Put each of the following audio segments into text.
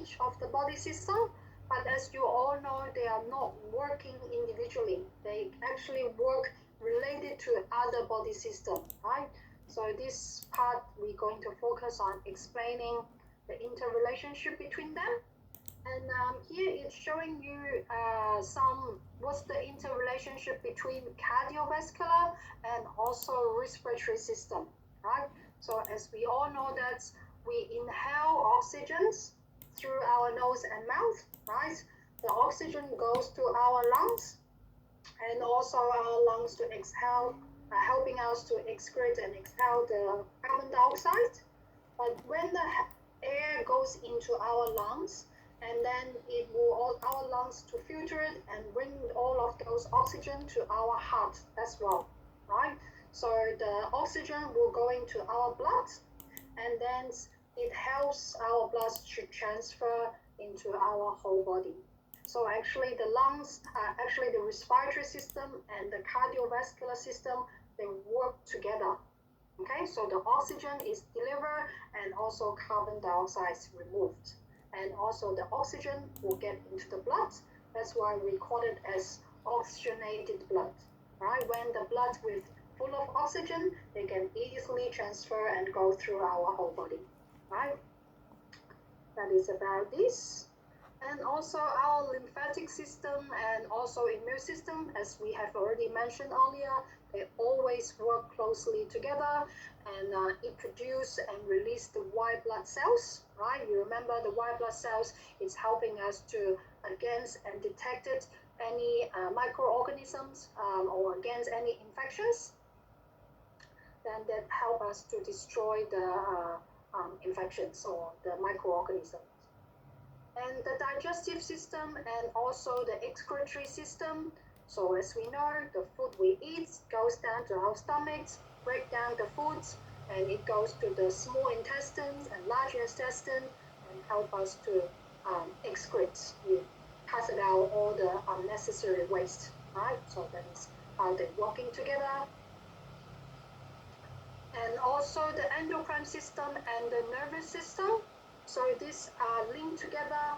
each of the body system, but as you all know, they are not working individually. They actually work related to other body system, right? So this part, we're going to focus on explaining the interrelationship between them. And here it's showing you what's the interrelationship between cardiovascular and also respiratory system, right? So as we all know that we inhale oxygens through our nose and mouth, right? The oxygen goes to our lungs and also our lungs to exhale, helping us to excrete and exhale the carbon dioxide. But when the air goes into our lungs, and then it will our lungs to filter it and bring all of those oxygen to our heart as well, right? So the oxygen will go into our blood, and then it helps our blood to transfer into our whole body. So actually the lungs, actually the respiratory system and the cardiovascular system, they work together. Okay, so the oxygen is delivered and also carbon dioxide is removed. And also the oxygen will get into the blood. That's why we call it as oxygenated blood, right? When the blood with full of oxygen, they can easily transfer and go through our whole body, right? That is about this. And also our lymphatic system and also immune system, as we have already mentioned earlier, they always work closely together, and it produce and release the white blood cells, right? You remember the white blood cells is helping us to against and detect any microorganisms or against any infections. Then that help us to destroy the infections or the microorganisms. And the digestive system and also the excretory system. So as we know, the food we eat goes down to our stomachs, break down the foods, and it goes to the small intestines and large intestine and help us to excrete. We pass it out all the unnecessary waste, right? So that is how they're working together. And also the endocrine system and the nervous system. So these are linked together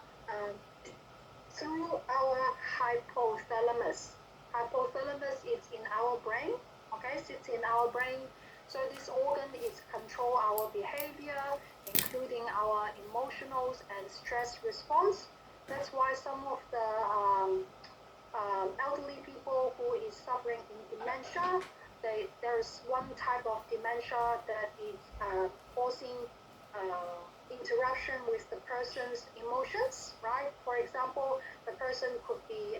through our hypothalamus. Hypothalamus is in our brain, okay, sits in our brain. So this organ is control our behavior, including our emotionals and stress response. That's why some of the elderly people who is suffering in dementia, there's one type of dementia that is causing interruption with the person's emotions, right? For example, the person could be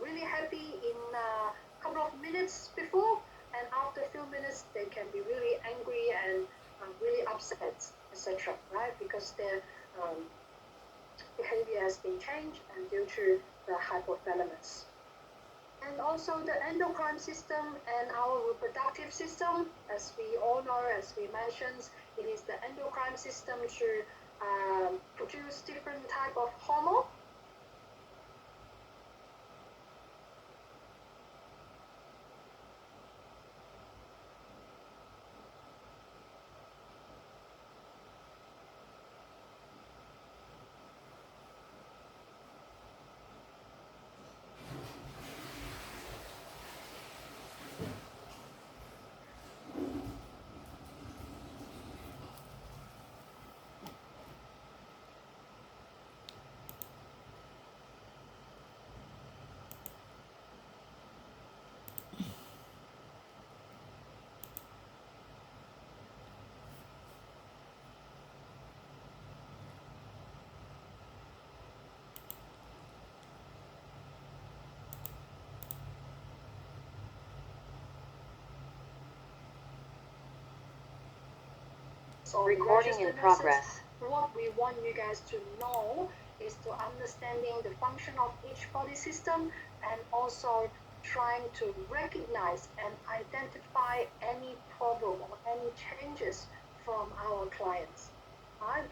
really happy in a couple of minutes before, and after a few minutes, they can be really angry and really upset, etc., right? Because their behavior has been changed and due to the hypothalamus. And also the endocrine system and our reproductive system, as we all know, as we mentioned, it is the endocrine system to produce different type of hormone. So recording in progress. What we want you guys to know is to understanding the function of each body system and also trying to recognize and identify any problem or any changes from our clients, right?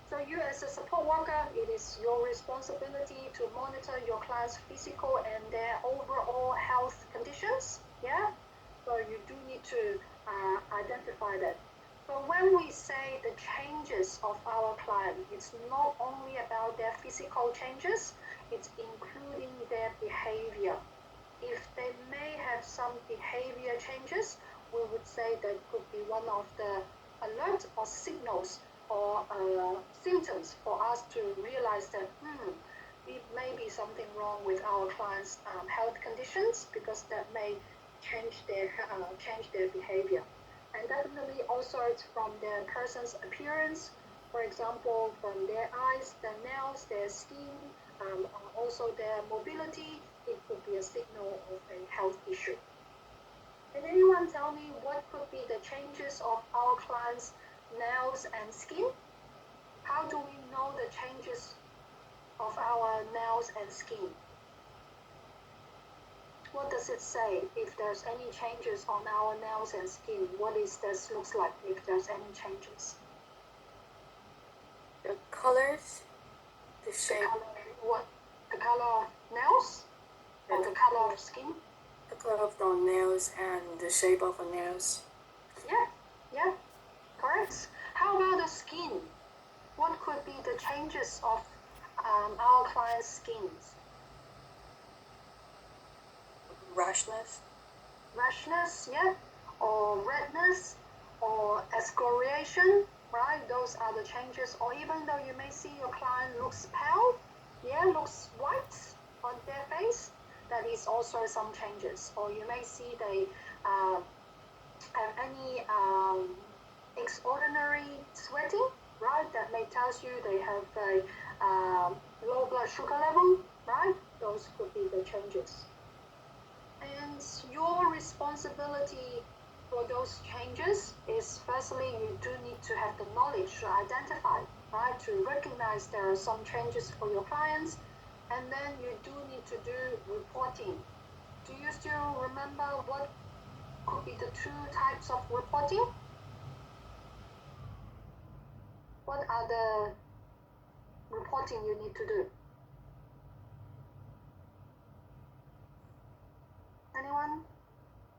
So you as a support worker, it is your responsibility to monitor your client's physical and their overall health conditions, yeah? So you do need to identify that. So when we say the changes of our client, it's not only about their physical changes, it's including their behavior. If they may have some behavior changes, we would say that could be one of the alerts or signals or symptoms for us to realize that it may be something wrong with our clients' health conditions, because that may change their behavior. And definitely also it's from the person's appearance, for example, from their eyes, their nails, their skin, also their mobility. It could be a signal of a health issue. Can anyone tell me what could be the changes of our clients' nails and skin? How do we know the changes of our nails and skin? What does it say if there's any changes on our nails and skin? What is this looks like if there's any changes? The colors, the shape. The color of nails? Or the color of skin? The color of the nails and the shape of the nails. Yeah, correct. How about the skin? What could be the changes of our clients' skins? Rashness, Yeah, or redness, or excoriation, right? Those are the changes. Or even though you may see your client looks pale, looks white on their face, that is also some changes. Or you may see they have any extraordinary sweating, right? That may tell you they have a low blood sugar level, right? Those could be the changes. And your responsibility for those changes is, firstly, you do need to have the knowledge to identify, right? To recognize there are some changes for your clients, and then you do need to do reporting. Do you still remember what could be the two types of reporting? What are the reporting you need to do? Anyone?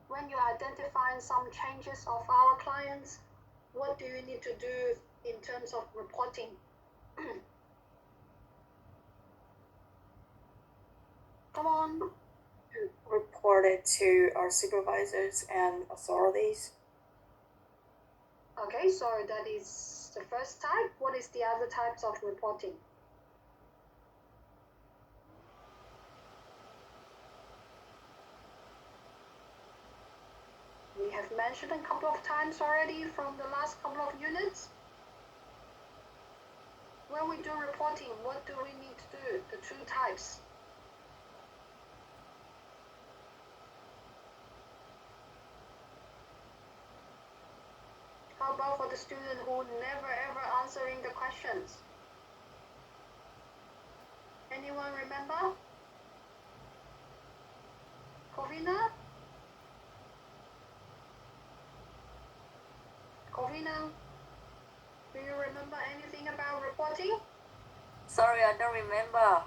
When you're identifying some changes of our clients, what do you need to do in terms of reporting? Come on. report it to our supervisors and authorities. Okay, so that is the first type. What is the other types of reporting? We have mentioned a couple of times already from the last couple of units. When we do reporting, what do we need to do? The two types. How about for the student who never ever answering the questions? Anyone remember? Corvina? Corvina, do you remember anything about reporting? Sorry, I don't remember.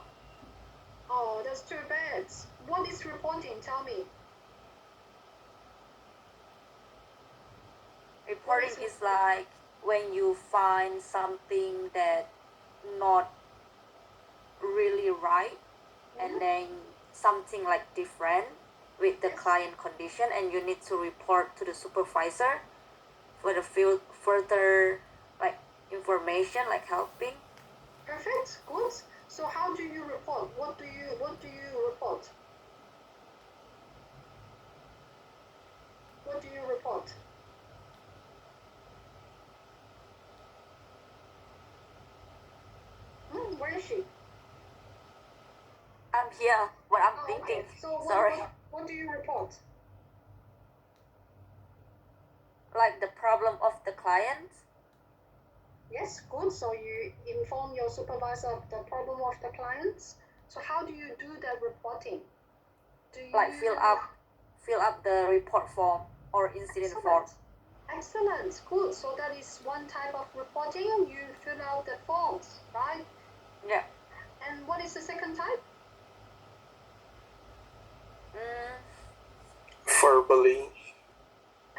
Oh, that's too bad. What is reporting? Tell me. Reporting is like when you find something that not really right, and then something like different with the client condition, and you need to report to the supervisor for the further like information, like helping. Perfect, good. So how do you report? What do you report? What do you report? Where is she? I'm here, but I'm thinking. Okay. So Sorry. What do you report? Like the problem of the client. Yes, good. So you inform your supervisor of the problem of the clients. So how do you do that reporting? Do you like fill up the report form or incident form? Excellent, good. So that is one type of reporting. You fill out the forms, right? Yeah. And what is the second type? Verbally.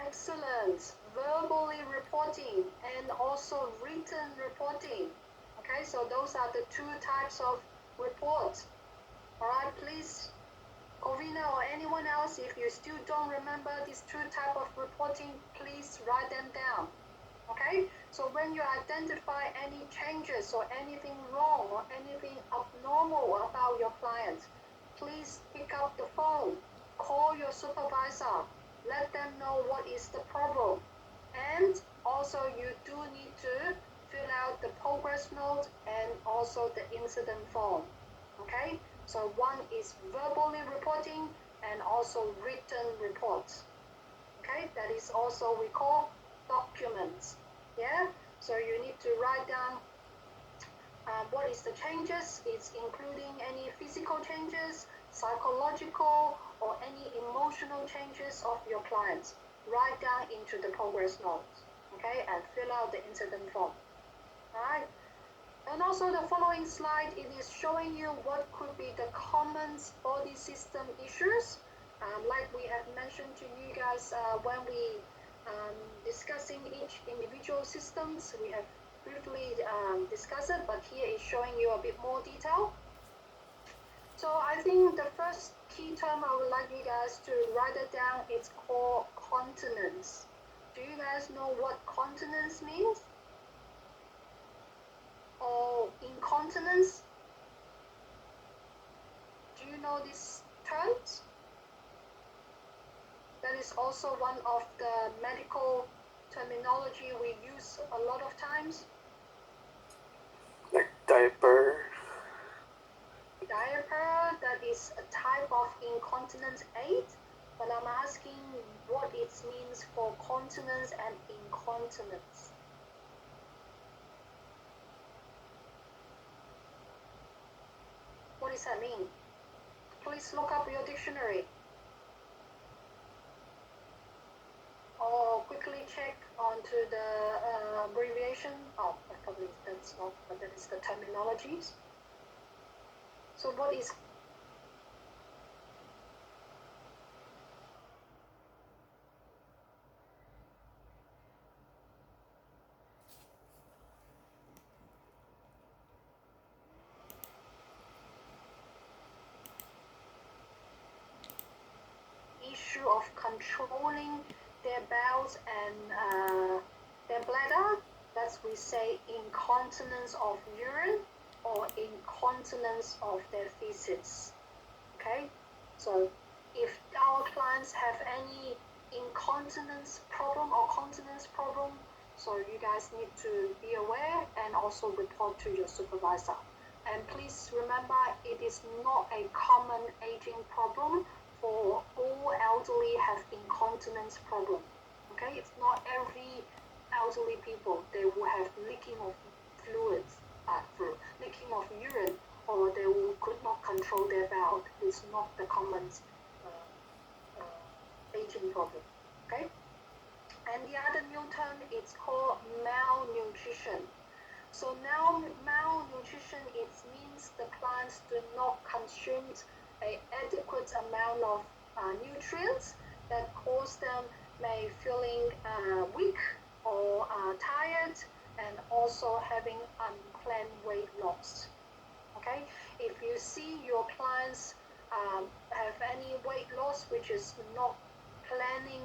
Excellent. Verbally reporting and also written reporting. Okay, so those are the two types of reports. All right, please, Corina or anyone else, if you still don't remember these two types of reporting, please write them down. Okay, so when you identify any changes or anything wrong or anything abnormal about your client, please pick up the phone, call your supervisor, let them know what is the problem. And also you do need to fill out the progress note and also the incident form. Okay, so one is verbally reporting and also written reports. Okay, that is also we call documents. Yeah, so you need to write down what is the changes. It's including any physical changes, psychological, or any emotional changes of your clients. Write down into the progress notes, okay, and fill out the incident form. All right. And also the following slide, it is showing you what could be the common body system issues. Like we have mentioned to you guys when we discussing each individual systems, we have briefly discussed it, but here is showing you a bit more detail. So I think the first key term I would like you guys to write it down, it's called continence. Do you guys know what continence means? Or incontinence? Do you know these terms? That is also one of the medical terminology we use a lot of times. Like diaper. Diaper, that is a type of incontinence aid, but I'm asking what it means for continence and incontinence. What does that mean? Please look up your dictionary. Or quickly check onto the abbreviation. Oh, probably that's not, but that is the terminologies. So what is issue of controlling their bowels and their bladder? That's we say incontinence of urine or incontinence of their feces. Okay, so if our clients have any incontinence problem or continence problem, so you guys need to be aware and also report to your supervisor. And please remember, it is not a common aging problem. For all elderly have incontinence problem. Okay, it's not every elderly people they will have leaking of fluids, leaking of urine, or they could not control their bowel. It's not the common aging problem. Okay, and the other new term it's called malnutrition. So now malnutrition it means the plants do not consume an adequate amount of nutrients that cause them may feeling weak or tired and also having unplanned weight loss. Okay, if you see your clients have any weight loss which is not planning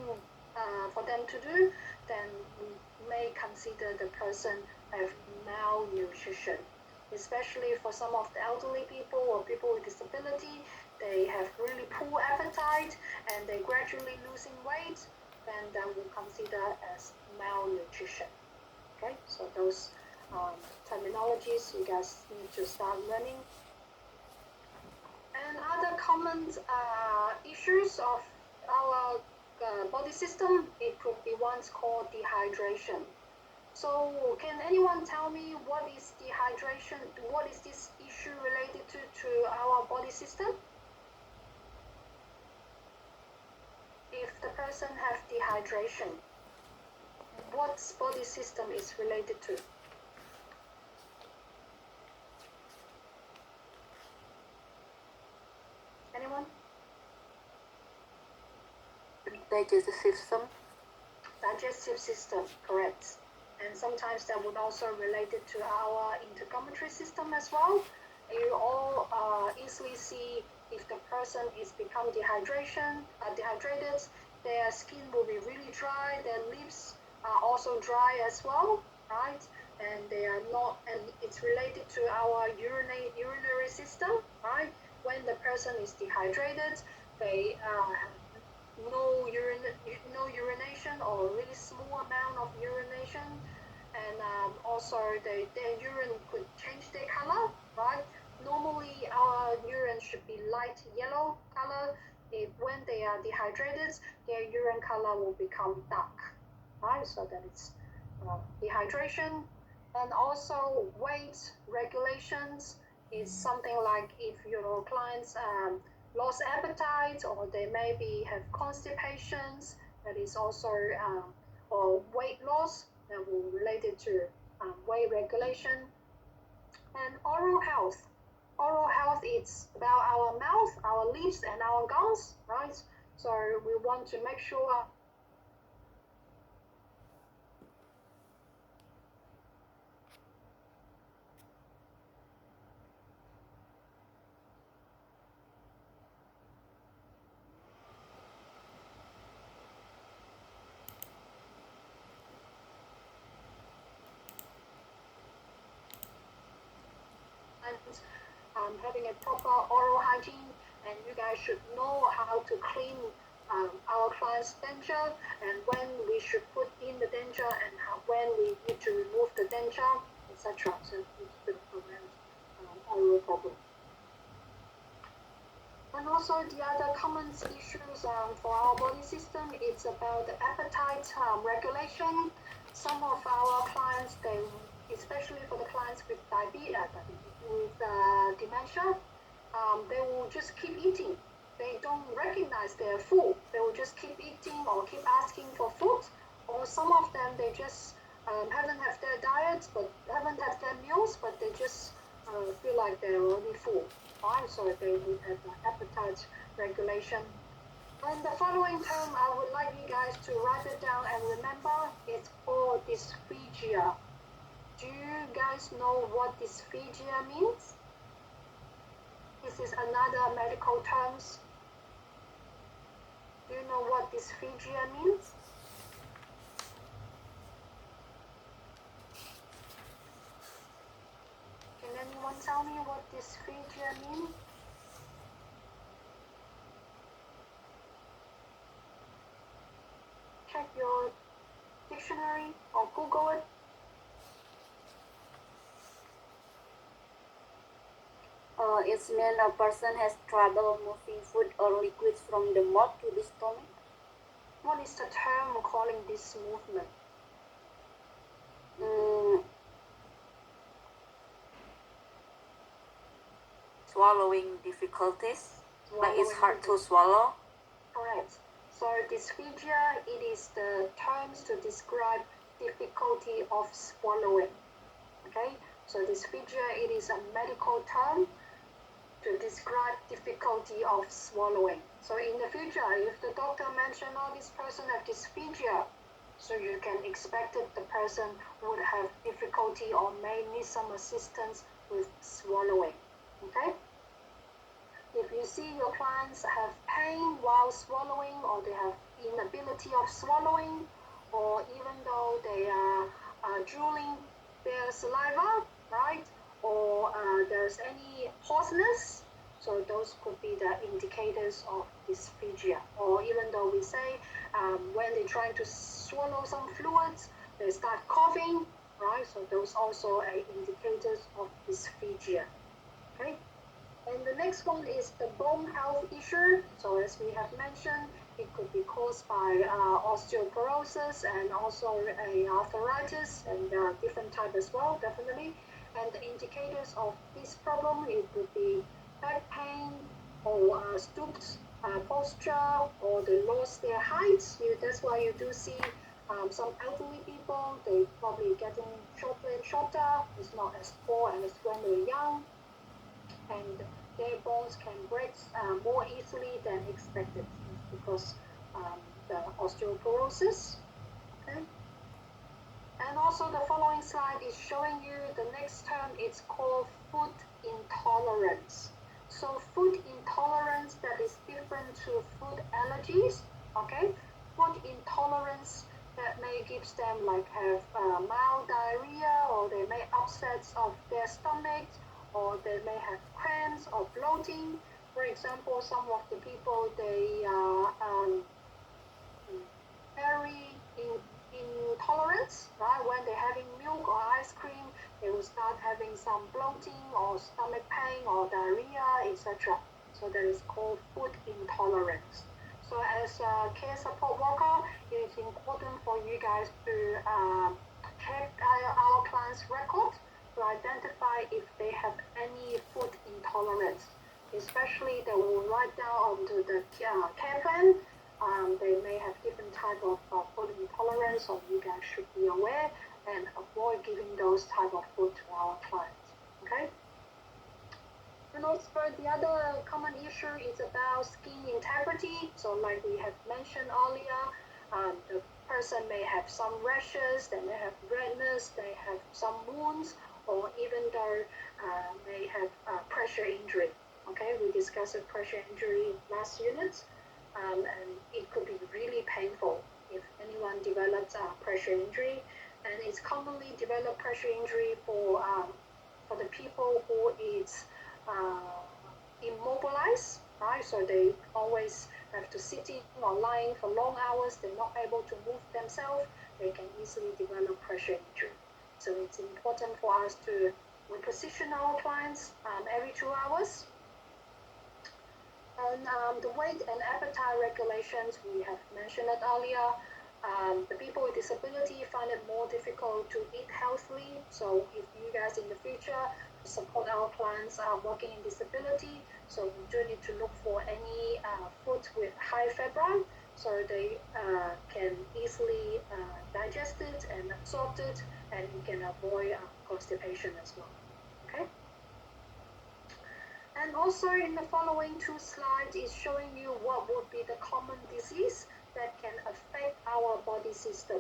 for them to do, then we may consider the person have malnutrition. Especially for some of the elderly people or people with disability, they have really poor appetite and they're gradually losing weight, then that will consider as malnutrition. Okay, so those terminologies you guys need to start learning. And other common issues of our body system, it could be one's called dehydration. So can anyone tell me what is dehydration? What is this issue related to our body system? If the person have dehydration, what body system is related to? Anyone? Digestive system. digestive system, correct. And sometimes that would also relate it to our integumentary system as well. You all easily see if the person is become dehydrated, their skin will be really dry, their lips are also dry as well, right? And they are not, and it's related to our urinary system, right? When the person is dehydrated, they have no urination or really small amount of urination, and also their urine could change their color, right? Normally our urine should be light yellow color. If when they are dehydrated, their urine color will become dark, right? So that it's dehydration. And also weight regulations is something like if your clients lost appetite or they maybe have constipations, that is also or weight loss that will related to weight regulation. And oral health. Oral health is about our mouth, our lips, and our gums, right? So we want to make sure having a proper oral hygiene, and you guys should know how to clean our client's denture and when we should put in the denture and when we need to remove the denture, etc. So it's to prevent oral problem. And also the other common issues for our body system, it's about the appetite regulation. Some of our clients, especially for the clients with dementia, they will just keep eating. They don't recognize their food. They will just keep eating or keep asking for food. Or some of them, they just haven't had their diets, but haven't had their meals, but they just feel like they're already full. Right? So they will have appetite regulation. And the following term, I would like you guys to write it down and remember, it's called dysphagia. Do you guys know what dysphagia means? This is another medical terms. Do you know what dysphagia means? Can anyone tell me what dysphagia means? Check your dictionary or Google it. It's mean a person has trouble moving food or liquids from the mouth to the stomach. What is the term calling this movement? Swallowing difficulties, like it's hard to swallow. Correct. So dysphagia, it is the terms to describe difficulty of swallowing. Okay, so dysphagia, it is a medical term to describe difficulty of swallowing. So in the future, if the doctor mentioned, oh, this person have dysphagia, so you can expect that the person would have difficulty or may need some assistance with swallowing. Okay? If you see your clients have pain while swallowing, or they have inability of swallowing, or even though they are drooling their saliva, right? Or there's any hoarseness, so those could be the indicators of dysphagia. Or even though we say when they're trying to swallow some fluids, they start coughing, right? So those also are indicators of dysphagia. Okay. And the next one is the bone health issue. So as we have mentioned, it could be caused by osteoporosis and also arthritis and different type as well, definitely. And the indicators of this problem, it could be back pain or stooped posture, or they lost their height. That's why you do see some elderly people, they probably getting shorter and shorter. It's not as tall as when they're young. And their bones can break more easily than expected because the osteoporosis. Okay. And also the following slide is showing you the next term. It's called food intolerance. So food intolerance, that is different to food allergies. Okay, food intolerance that may gives them like have mild diarrhea, or they may upsets of their stomach, or they may have cramps or bloating. For example, some of the people, they are very intolerance, right? When they're having milk or ice cream, they will start having some bloating or stomach pain or diarrhea, etc. So that is called food intolerance. So as a care support worker, it is important for you guys to check our clients' record to identify if they have any food intolerance. Especially they will write down onto the care plan. They may have different type of food intolerance, so you guys should be aware and avoid giving those type of food to our clients. Okay. And also the other common issue is about skin integrity. So like we have mentioned earlier, the person may have some rashes, they may have redness, they have some wounds, or even though may have pressure injury. Okay, we discussed pressure injury last unit. And it could be really painful if anyone develops pressure injury. And it's commonly developed pressure injury for the people who is immobilized, right? So they always have to sitting or lying for long hours. They're not able to move themselves. They can easily develop pressure injury. So it's important for us to reposition our clients every 2 hours. And the weight and appetite regulations, we have mentioned it earlier. The people with disability find it more difficult to eat healthily. So if you guys in the future support our clients working in disability, so we do need to look for any food with high fiber, so they can easily digest it and absorb it, and you can avoid constipation as well. Okay. And also in the following 2 slides is showing you what would be the common disease that can affect our body system,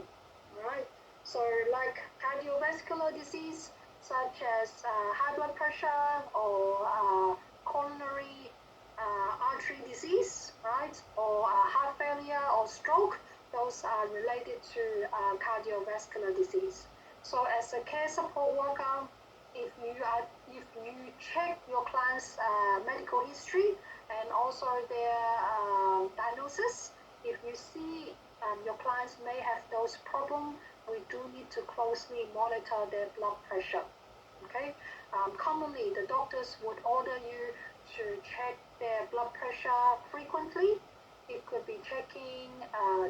right? So like cardiovascular disease, such as high blood pressure or coronary artery disease, right? Or heart failure or stroke, those are related to cardiovascular disease. So as a care support worker, if you check your client's medical history and also their diagnosis, if you see your clients may have those problems, we do need to closely monitor their blood pressure. Okay. Commonly, the doctors would order you to check their blood pressure frequently. It could be checking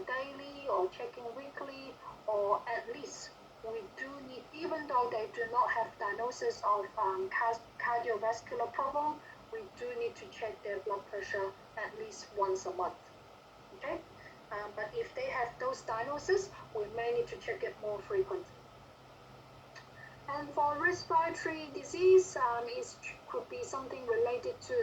daily or checking weekly, or at least we do need, even though they do not have diagnosis of cardiovascular problem, we do need to check their blood pressure at least once a month. Okay, but if they have those diagnoses, we may need to check it more frequently. And for respiratory disease, it could be something related to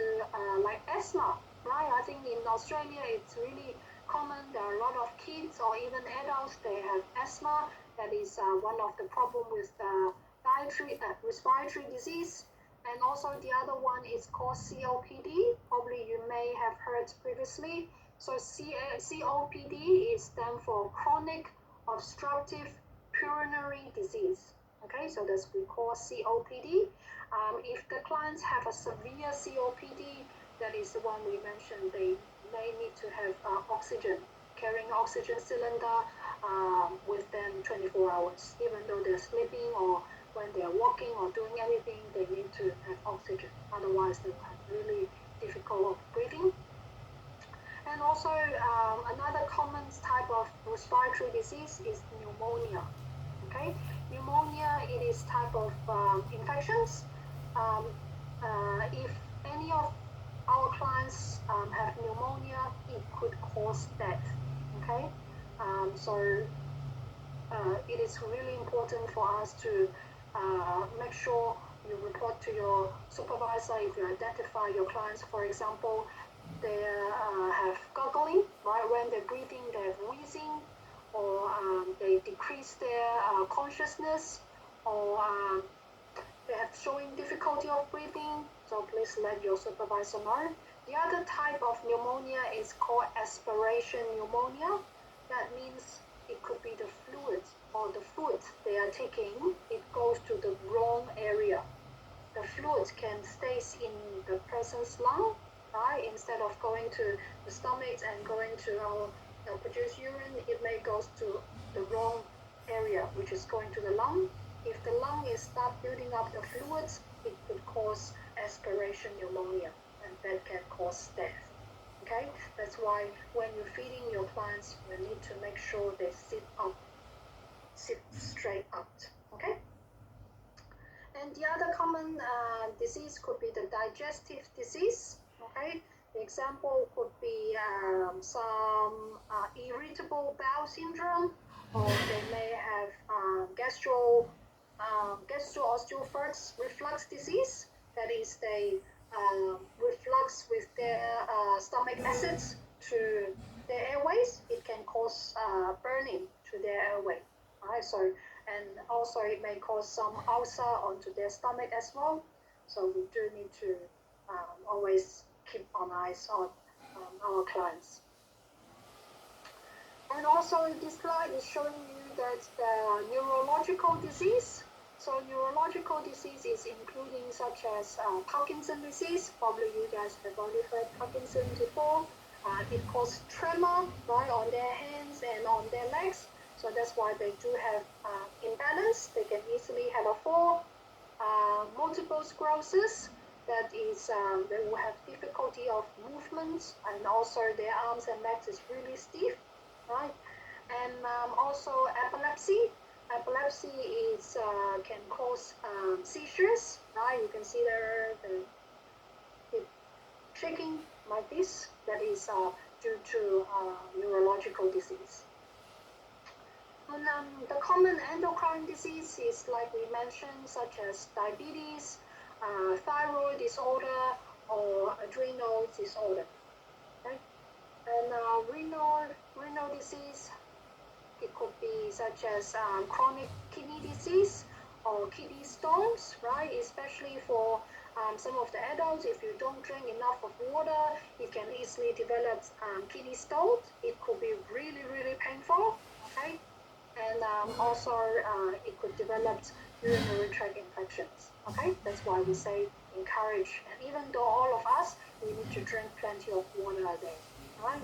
like asthma, right? I think in Australia it's really common. There are a lot of kids or even adults, they have asthma. That is one of the problem with respiratory disease. And also the other one is called COPD. Probably you may have heard previously. So COPD is stand for chronic obstructive pulmonary disease. Okay, so that's we call COPD. If the clients have a severe COPD, that is the one we mentioned, they may need to have oxygen, carrying oxygen cylinder with them 24 hours. Even though they're sleeping or when they're walking or doing anything, they need to have oxygen. Otherwise, they will have really difficult breathing. And also another common type of respiratory disease is pneumonia. Okay, pneumonia, it is type of infections. If any of our clients have pneumonia, it could cause death. Okay, so it is really important for us to make sure you report to your supervisor if you identify your clients. For example, they have gargling, right? When they're breathing, they're wheezing, or they decrease their consciousness, or they have showing difficulty of breathing, so please let your supervisor know. The other type of pneumonia is called aspiration pneumonia. That means it could be the fluid or the food they are taking, it goes to the wrong area. The fluid can stay in the person's lung, right? Instead of going to the stomach and going to our produce urine, it may go to the wrong area, which is going to the lung. If the lung is start building up the fluids, it could cause aspiration pneumonia, and that can cause death. Okay, that's why when you're feeding your plants, you need to make sure they sit straight up. Okay. And the other common disease could be the digestive disease. Okay, the example could be some irritable bowel syndrome, or they may have gastro-osteoporosis reflux disease. That is, they reflux with their stomach acids to their airways. It can cause burning to their airway. Alright, so and also it may cause some ulcer onto their stomach as well. So we do need to always keep an eye on our clients. And also this slide is showing you that the neurological disease. So neurological disease is including such as Parkinson's disease. Probably you guys have already heard Parkinson's before. It causes tremor, right, on their hands and on their legs. So that's why they do have imbalance. They can easily have a fall. Multiple sclerosis, that is, they will have difficulty of movement, and also their arms and legs is really stiff, right? And also epilepsy. Epilepsy is can cause seizures, right? You can see there the shaking like this. That is due to neurological disease. And the common endocrine disease is, like we mentioned, such as diabetes, thyroid disorder, or adrenal disorder. Okay? And renal disease, it could be such as chronic kidney disease or kidney stones, right? Especially for some of the adults, if you don't drink enough of water, you can easily develop kidney stones. It could be really, really painful, okay? And also it could develop urinary tract infections. Okay, that's why we say encourage. And even though all of us, we need to drink plenty of water a day. Right?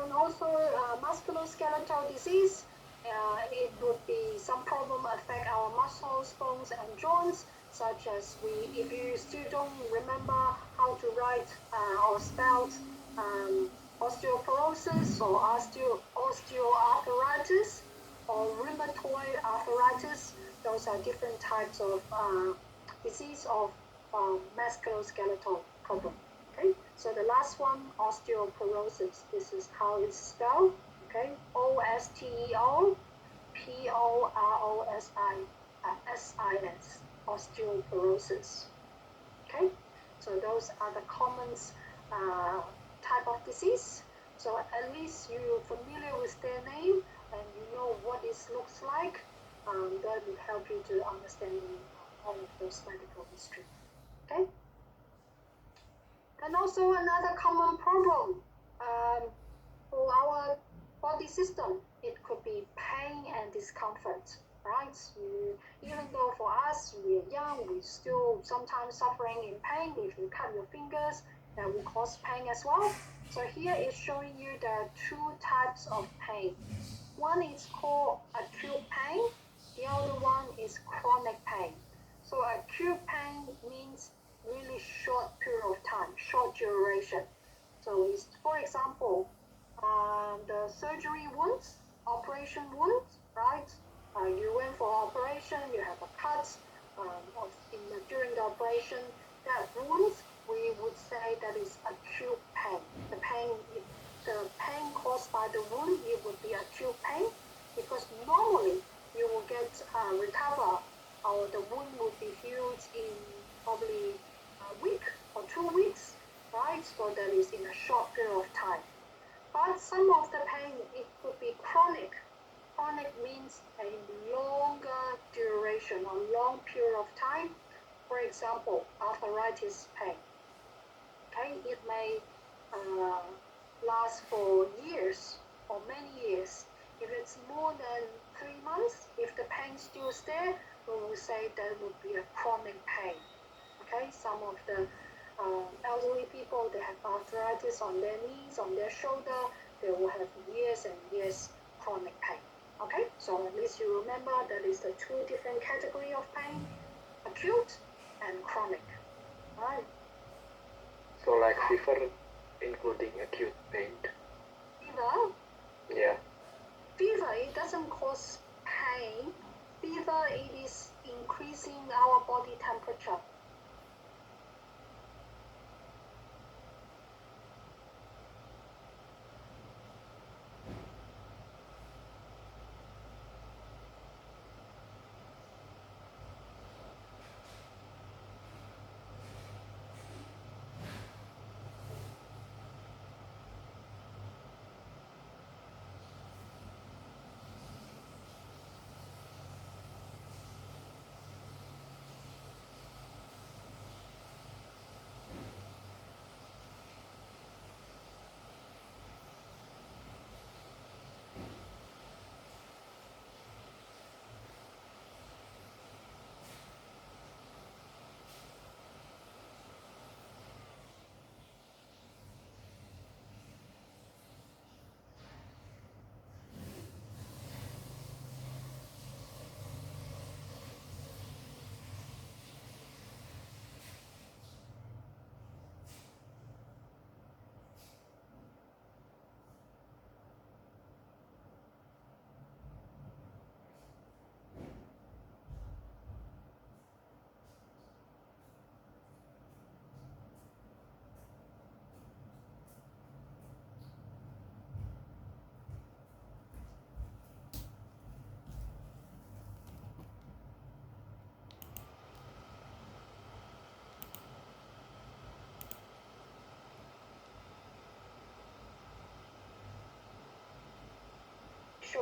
And also musculoskeletal disease. It would be some problem affect our muscles, bones, and joints, such as if you still don't remember how to write or spell osteoporosis or osteoarthritis or rheumatoid arthritis. Those are different types of disease of musculoskeletal problem. Okay, so the last one, osteoporosis. This is how it's spelled. Okay, osteoporosis, osteoporosis. Okay, so those are the common type of disease. So at least you're familiar with their name and you know what it looks like. That will help you to understand all of those medical history. Okay. And also another common problem for our body system, it could be pain and discomfort, right? Even though for us, we are young, we still sometimes suffering in pain. If you cut your fingers, that will cause pain as well. So here is showing you the two types of pain. One is called acute pain. The other one is chronic pain. So acute pain means really short period of time, short duration. So it's, for example, the surgery wounds, operation wounds, right? You went for operation, you have a cut during the operation. That wounds, we would say that is acute pain. The pain caused by the wound, it would be acute pain, because normally you will get recover, or the wound would be healed in probably a week or 2 weeks, right? So that is in a short period of time. But some of the pain, it could be be chronic. Chronic means a longer duration, a long period of time. For example, arthritis pain. Okay, it may last for years or many years. If it's more than 3 months, if the pain still there, we will say that would be a chronic pain. Okay, some of the elderly people, they have arthritis on their knees, on their shoulder, they will have years and years chronic pain. Okay, so at least you remember that is the two different category of pain, acute and chronic. Right? So like fever, including acute pain. Fever? Yeah. Fever, it doesn't cause pain. Fever, it is increasing our body temperature.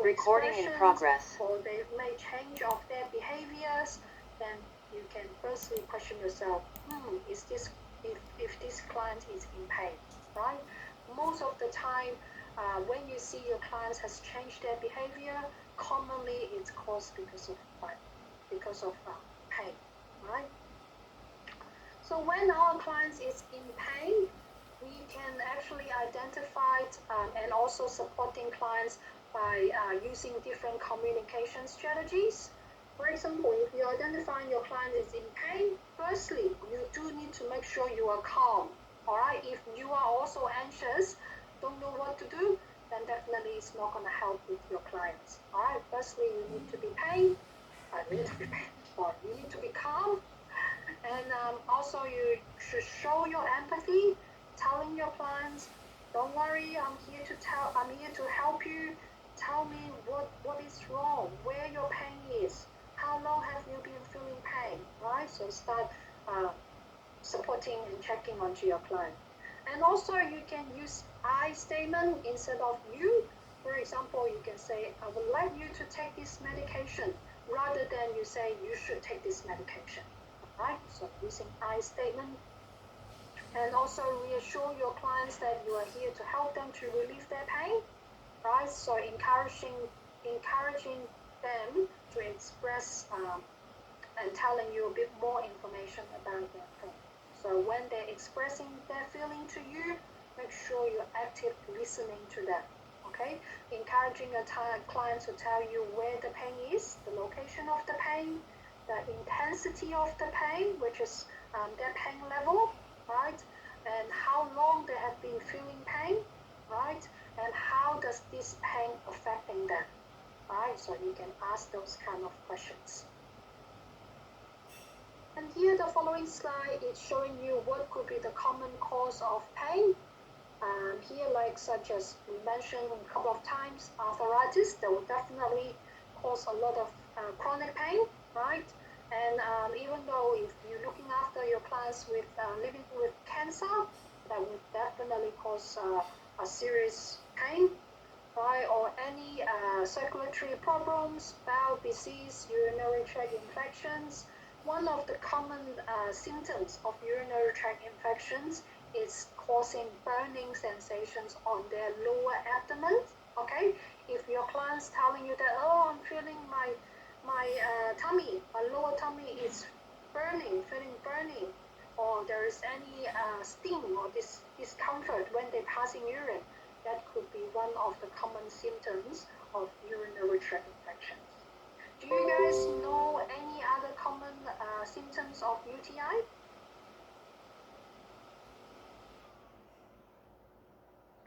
Recording in progress. Or they may change of their behaviors, then you can firstly question yourself, is this if this client is in pain, right? Most of the time, when you see your clients has changed their behavior, commonly it's caused because of pain, right? So when our clients is in pain, we can actually identify and also supporting clients by using different communication strategies. For example, if you identify your client is in pain, firstly, you do need to make sure you are calm. All right, if you are also anxious, don't know what to do, then definitely it's not going to help with your clients. All right, firstly, you need to be you need to be calm, and also you should show your empathy, telling your clients, don't worry, I'm here to help you. Tell me what is wrong, where your pain is, how long have you been feeling pain, right? So start supporting and checking onto your client. And also you can use I statement instead of you. For example, you can say, I would like you to take this medication, rather than you say you should take this medication, right? So using I statement. And also reassure your clients that you are here to help them to relieve their pain, right? So encouraging them to express and telling you a bit more information about their pain. So when they're expressing their feeling to you, make sure you're active listening to them. Okay, encouraging a client to tell you where the pain is, the location of the pain, the intensity of the pain, which is their pain level, right? And how long they have been feeling pain, right? And how does this pain affecting them, right? So you can ask those kind of questions. And here the following slide is showing you what could be the common cause of pain. Here, like such as we mentioned a couple of times, arthritis, that will definitely cause a lot of chronic pain, right? And even though if you're looking after your clients with living with cancer, that would definitely cause a serious pain. right? Or any circulatory problems, bowel disease, urinary tract infections. One of the common symptoms of urinary tract infections is causing burning sensations on their lower abdomen. Okay, if your client's telling you that, oh, I'm feeling my tummy, my lower tummy is feeling burning, or there is any sting or discomfort when they pass in urine, that could be one of the common symptoms of urinary tract infections. Do you guys know any other common symptoms of UTI?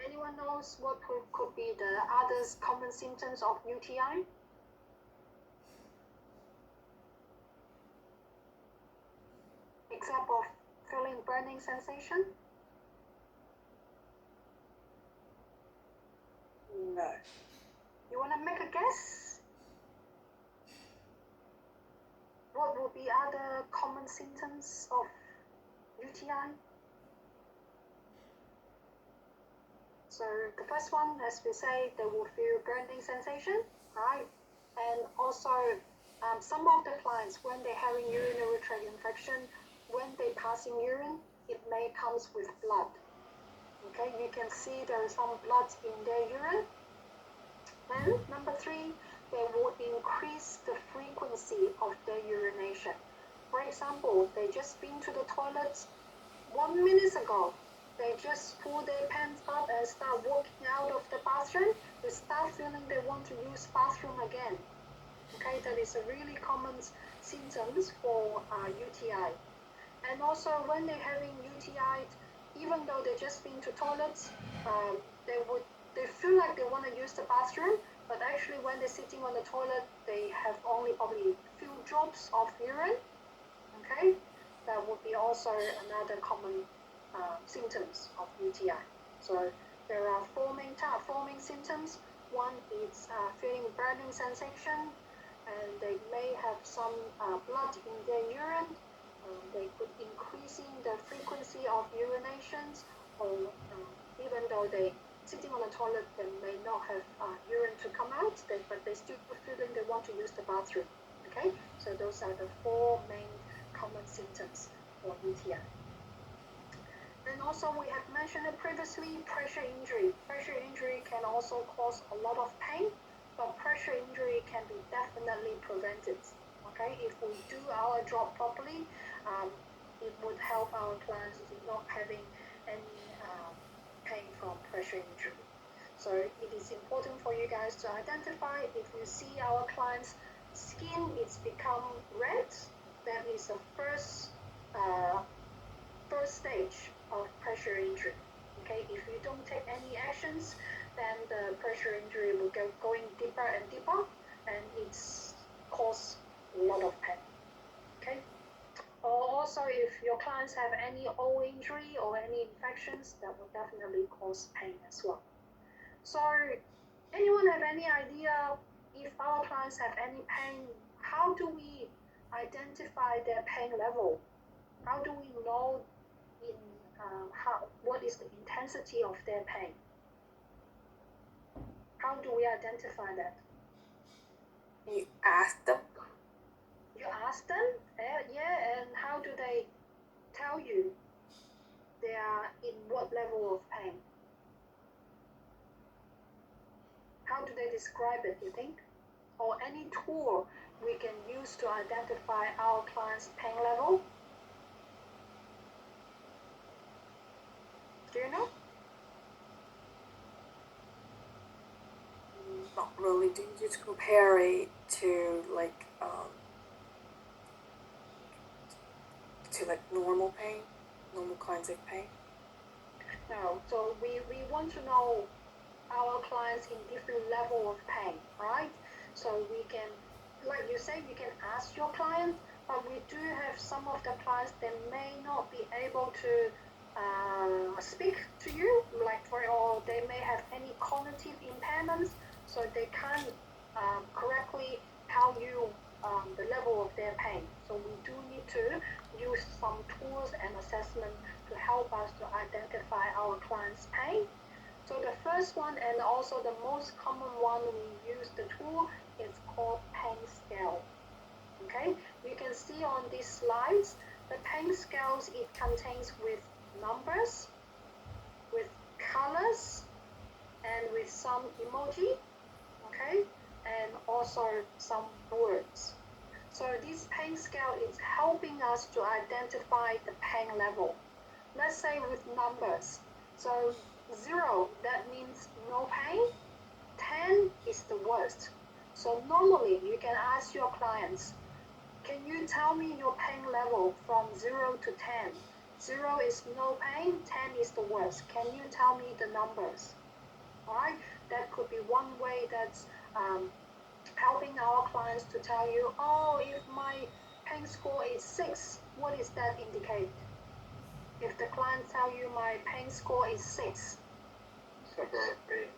Anyone knows what could be the other common symptoms of UTI? Except of feeling burning sensation? No. You want to make a guess? What would be other common symptoms of UTI? So the first one, as we say, they will feel burning sensation, right? And also, some of the clients, when they're having urinary tract infection, when they pass in urine, it may comes with blood. Okay, you can see there is some blood in their urine. And number 3, they will increase the frequency of their urination. For example, they just been to the toilet 1 minute ago. They just pull their pants up and start walking out of the bathroom. They start feeling they want to use bathroom again. Okay, that is a really common symptoms for UTI. And also when they're having UTI, even though they just been to toilets, they feel like they want to use the bathroom, but actually when they're sitting on the toilet, they have only probably few drops of urine. Okay, that would be also another common symptoms of UTI. So there are four main symptoms. One is feeling burning sensation, and they may have some blood in their urine. They could increasing the frequency of urinations, or even though they sitting on the toilet, they may not have urine to come out, but they still feeling they want to use the bathroom. Okay, so those are the 4 main common symptoms for UTI. And also we have mentioned it previously, pressure injury. Pressure injury can also cause a lot of pain, but pressure injury can be definitely prevented. Okay, if we do our job properly, it would help our clients to not having any pain from pressure injury. So it is important for you guys to identify if you see our client's skin is become red, that is the first stage of pressure injury. Okay, if you don't take any actions, then the pressure injury will go going deeper and deeper, and it's cause a lot of pain. Okay. Or also, if your clients have any old injury or any infections, that will definitely cause pain as well. So, anyone have any idea if our clients have any pain? How do we identify their pain level? How do we know what is the intensity of their pain? How do we identify that? You ask them. You ask them, yeah, and how do they tell you they are in what level of pain? How do they describe it, you think? Or any tool we can use to identify our client's pain level? Do you know? Not really. Do you just compare it to normal pain, normal kinds of pain? No. So we want to know our clients in different level of pain, right? So we can, like you say, you can ask your client, but we do have some of the clients that may not be able to speak to you, or they may have any cognitive impairments, so they can't correctly tell you the level of their pain. So we do need to use some tools and assessment to help us to identify our client's pain. So the first one and also the most common one we use the tool is called pain scale. Okay, you can see on these slides the pain scales it contains with numbers, with colors, and with some emoji, okay, and also some words. So this pain scale is helping us to identify the pain level. Let's say with numbers. So 0, that means no pain. 10 is the worst. So normally you can ask your clients, can you tell me your pain level from 0 to 10? 0 is no pain, 10 is the worst. Can you tell me the numbers? Alright, that could be one way that's helping our clients to tell you, oh, if my pain score is 6, what does that indicate? If the client tell you my pain score is 6, Severe pain.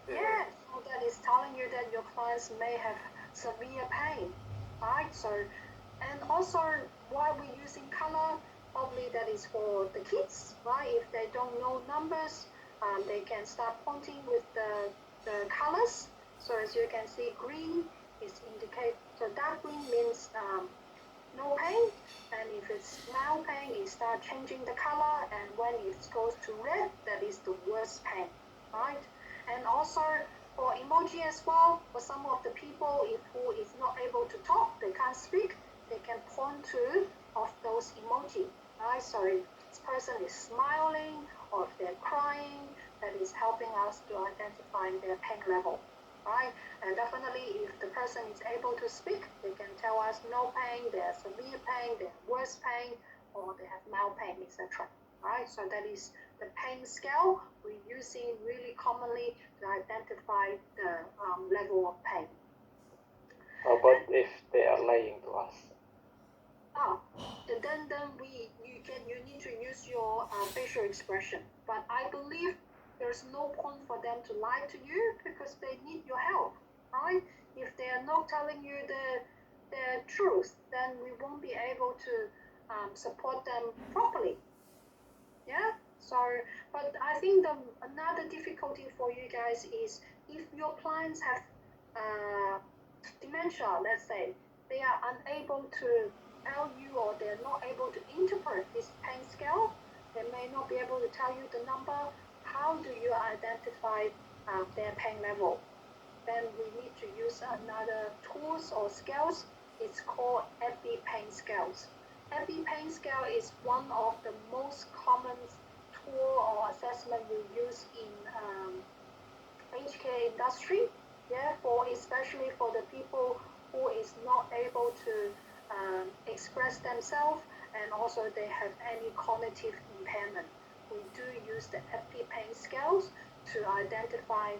yeah, so that is telling you that your clients may have severe pain, right? So, and also why we're using color, probably that is for the kids, right? If they don't know numbers, they can start pointing with the colors. So as you can see, green is indicate, so dark green means no pain, and if it's mild pain, it start changing the color, and when it goes to red, that is the worst pain, right? And also for emoji as well, for some of the people who is not able to talk, they can't speak, they can point to of those emoji, right? So if this person is smiling or if they're crying, that is helping us to identify their pain level, right? And definitely if the person is able to speak, they can tell us no pain, they have severe pain, they have worse pain, or they have mild pain, etc. Right? So that is the pain scale we're using really commonly to identify the level of pain. How about if they are lying to us? Then you need to use your facial expression. But I believe there's no point for them to lie to you because they need your help, right? If they are not telling you the truth, then we won't be able to support them properly. Yeah. So, but I think another difficulty for you guys is if your clients have dementia, let's say, they are unable to tell you or they're not able to interpret this pain scale, they may not be able to tell you the number. How do you identify their pain level? Then we need to use another tools or scales. It's called EpiPain scales. EpiPain scale is one of the most common tool or assessment we use in aged care industry. Yeah, for especially for the people who is not able to express themselves and also they have any cognitive impairment. We do use the EpiPain scales to identify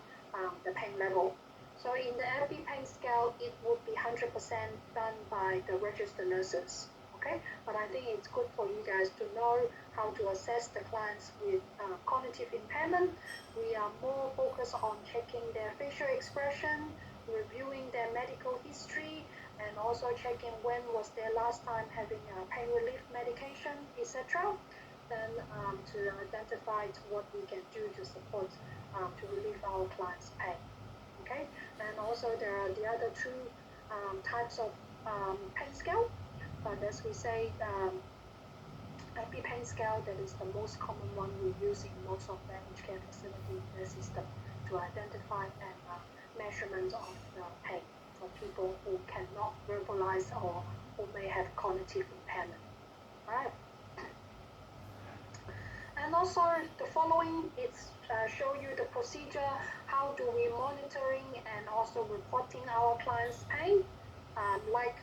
the pain level. So in the EpiPain scale, it would be 100% done by the registered nurses. Okay, but I think it's good for you guys to know how to assess the clients with cognitive impairment. We are more focused on checking their facial expression, reviewing their medical history, and also checking when was their last time having pain relief medication, etc. Then to identify what we can do to support to relieve our clients' pain. Okay, and also there are the other two types of pain scale. But as we say, EpiPain scale, that is the most common one we use in most of the aged care facility in the system to identify and measurement of the pain for people who cannot verbalize or who may have cognitive impairment. Right. And also the following is show you the procedure, how do we monitoring and also reporting our clients' pain. Like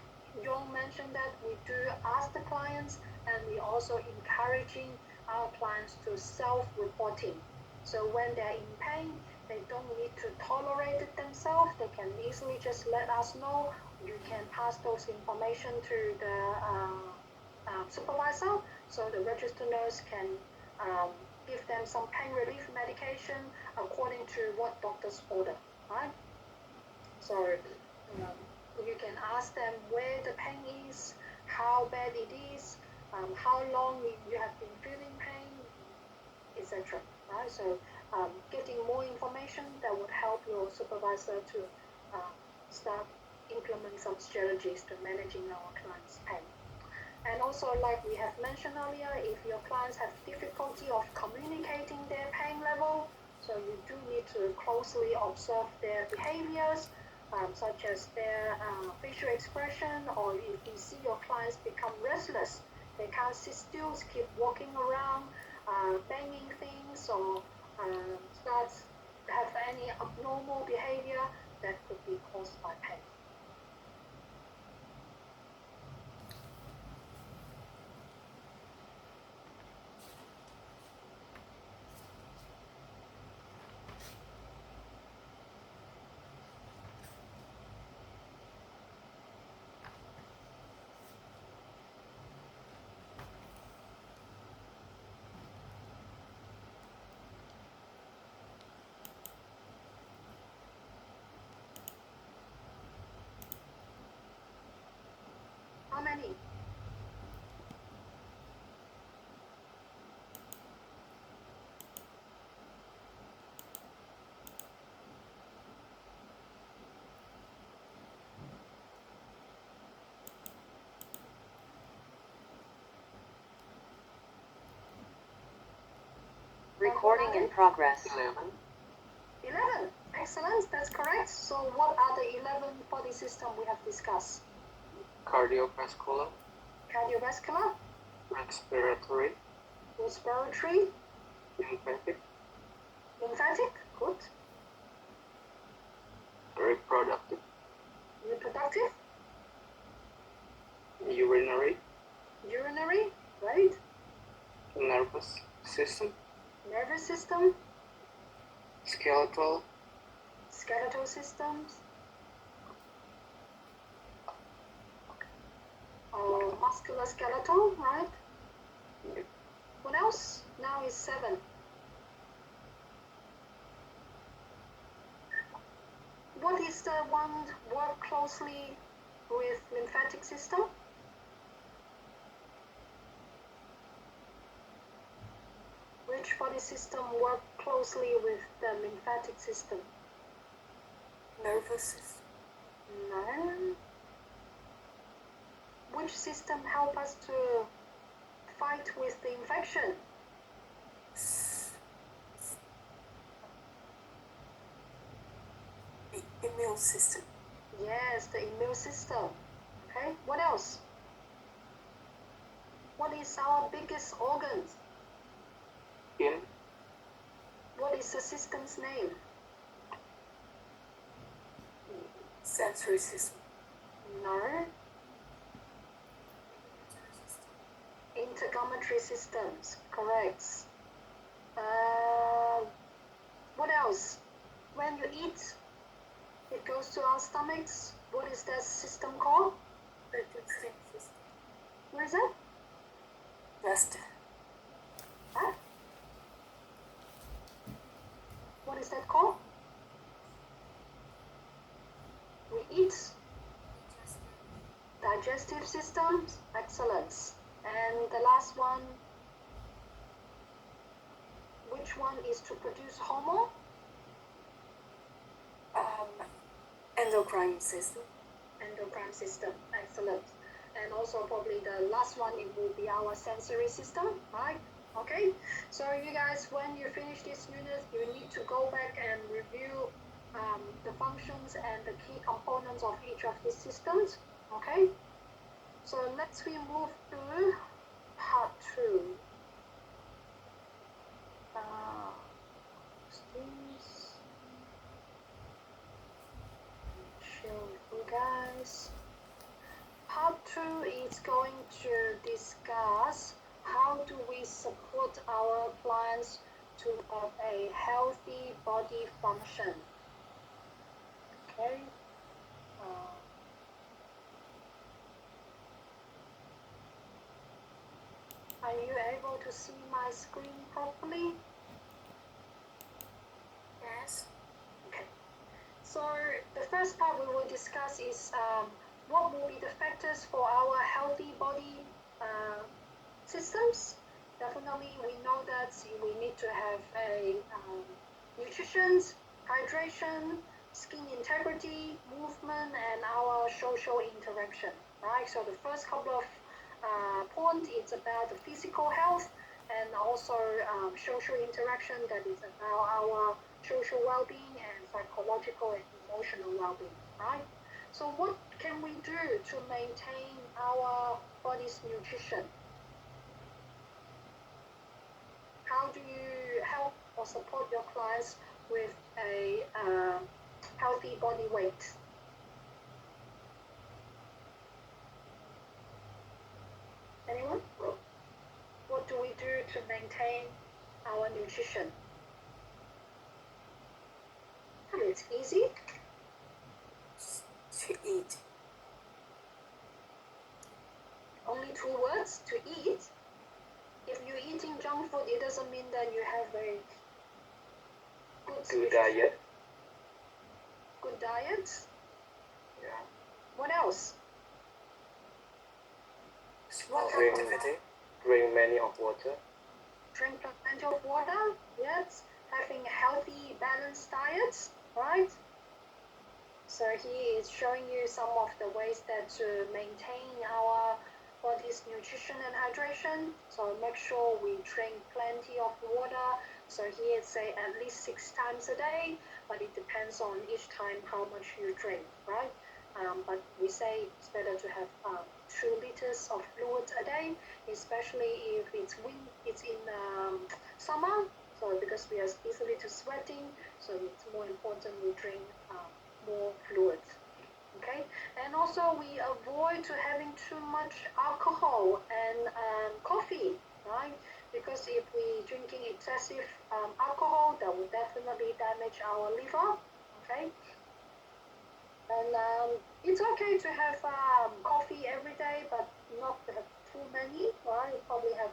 John mentioned that we do ask the clients and we also encouraging our clients to self-reporting. So when they're in pain, they don't need to tolerate it themselves. They can easily just let us know. You can pass those information to the supervisor so the registered nurse can give them some pain relief medication according to what doctors order, right? So you can ask them where the pain is, how bad it is, how long you have been feeling pain, etc. Right? So getting more information that would help your supervisor to start implement some strategies to managing our clients' pain. And also, like we have mentioned earlier, if your clients have difficulty of communicating their pain level, so you do need to closely observe their behaviors, such as their facial expression, or if you see your clients become restless, they can't sit still, keep walking around, banging things, or start have any abnormal behavior that could be caused by pain. How many? Recording in progress. 11. 11. Excellent, that's correct. So what are the 11 body systems we have discussed? Cardiovascular, Cardiovascular, respiratory, respiratory, lymphatic, lymphatic, good, reproductive, reproductive, urinary, urinary, right, nervous system, nervous system, skeletal, skeletal systems, musculoskeletal, right? What else? Now is 7. What is the one work closely with lymphatic system? Which body system work closely with the lymphatic system? Nervous system. No. Which system help us to fight with the infection? The immune system. Yes, the immune system. Okay, what else? What is our biggest organ? skin, What is the system's name? Sensory system. No. Integumentary systems, correct. What else? When you eat, it goes to our stomachs. What is that system called? Digestive system. What is that? Digestive. Huh? What is that called? We eat. Digestive systems, excellent. And the last one, which one is to produce hormone? Endocrine system. Endocrine system, excellent. And also probably the last one, it will be our sensory system, right? Okay, so you guys, when you finish this unit, you need to go back and review the functions and the key components of each of these systems, okay? So let's we move to part 2. Please show you guys. Part 2 is going to discuss how do we support our clients to have a healthy body function. Okay. Are you able to see my screen properly? Yes. Okay. So the first part we will discuss is what will be the factors for our healthy body systems. definitely we know that we need to have a nutrition, hydration, skin integrity, movement, and our social interaction, right? So the first couple of points, it's about the physical health and also social interaction, that is about our social well-being and psychological and emotional well-being, right? So what can we do to maintain our body's nutrition? How do you help or support your clients with a healthy body weight? Anyone? What do we do to maintain our nutrition? It's easy. To eat. Only 2 words: to eat. If you're eating junk food, it doesn't mean that you have a Good diet. Good diet. Yeah. What else? Sport Drink, activity. drink many of water. Drink plenty of water. Yes. Having healthy, balanced diets, right? So he is showing you some of the ways that to maintain our body's nutrition and hydration. So make sure we drink plenty of water. So here it say at least 6 times a day, but it depends on each time how much you drink, right? But we say it's better to have 2 liters of fluid a day, especially if it's in summer. So because we are easily to sweating, so it's more important we drink more fluids. Okay, and also we avoid to having too much alcohol and coffee, right? Because if we drinking excessive alcohol, that will definitely damage our liver. Okay, and it's okay to have coffee every day, but not to have too many, right? You probably have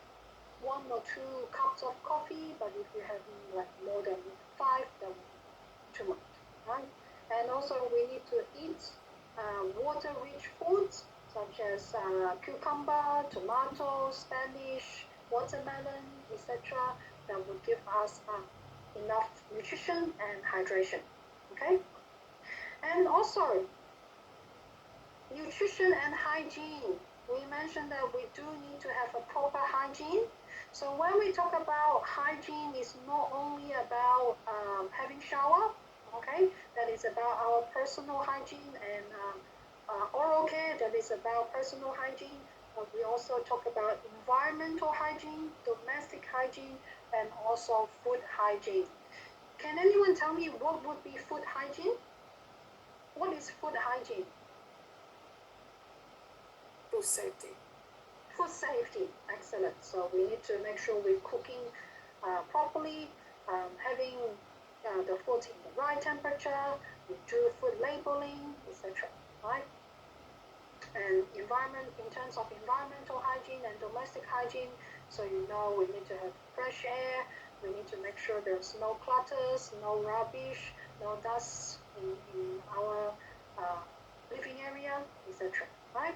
1 or 2 cups of coffee, but if you have like more than 5, then too much, right? And also we need to eat water-rich foods such as cucumber, tomato, Spanish, watermelon, etc. That will give us enough nutrition and hydration. Okay, and also nutrition and hygiene. We mentioned that we do need to have a proper hygiene. So when we talk about hygiene, it's not only about having shower, okay? That is about our personal hygiene, and oral care, that is about personal hygiene. But we also talk about environmental hygiene, domestic hygiene, and also food hygiene. Can anyone tell me what would be food hygiene? What is food hygiene? Food safety. Food safety, excellent. So we need to make sure we're cooking properly, having the food in the right temperature, we do food labeling, etc. Right? And environment, in terms of environmental hygiene and domestic hygiene, so you know we need to have fresh air, we need to make sure there's no clutters, no rubbish, no dust in our living area, etc. Right?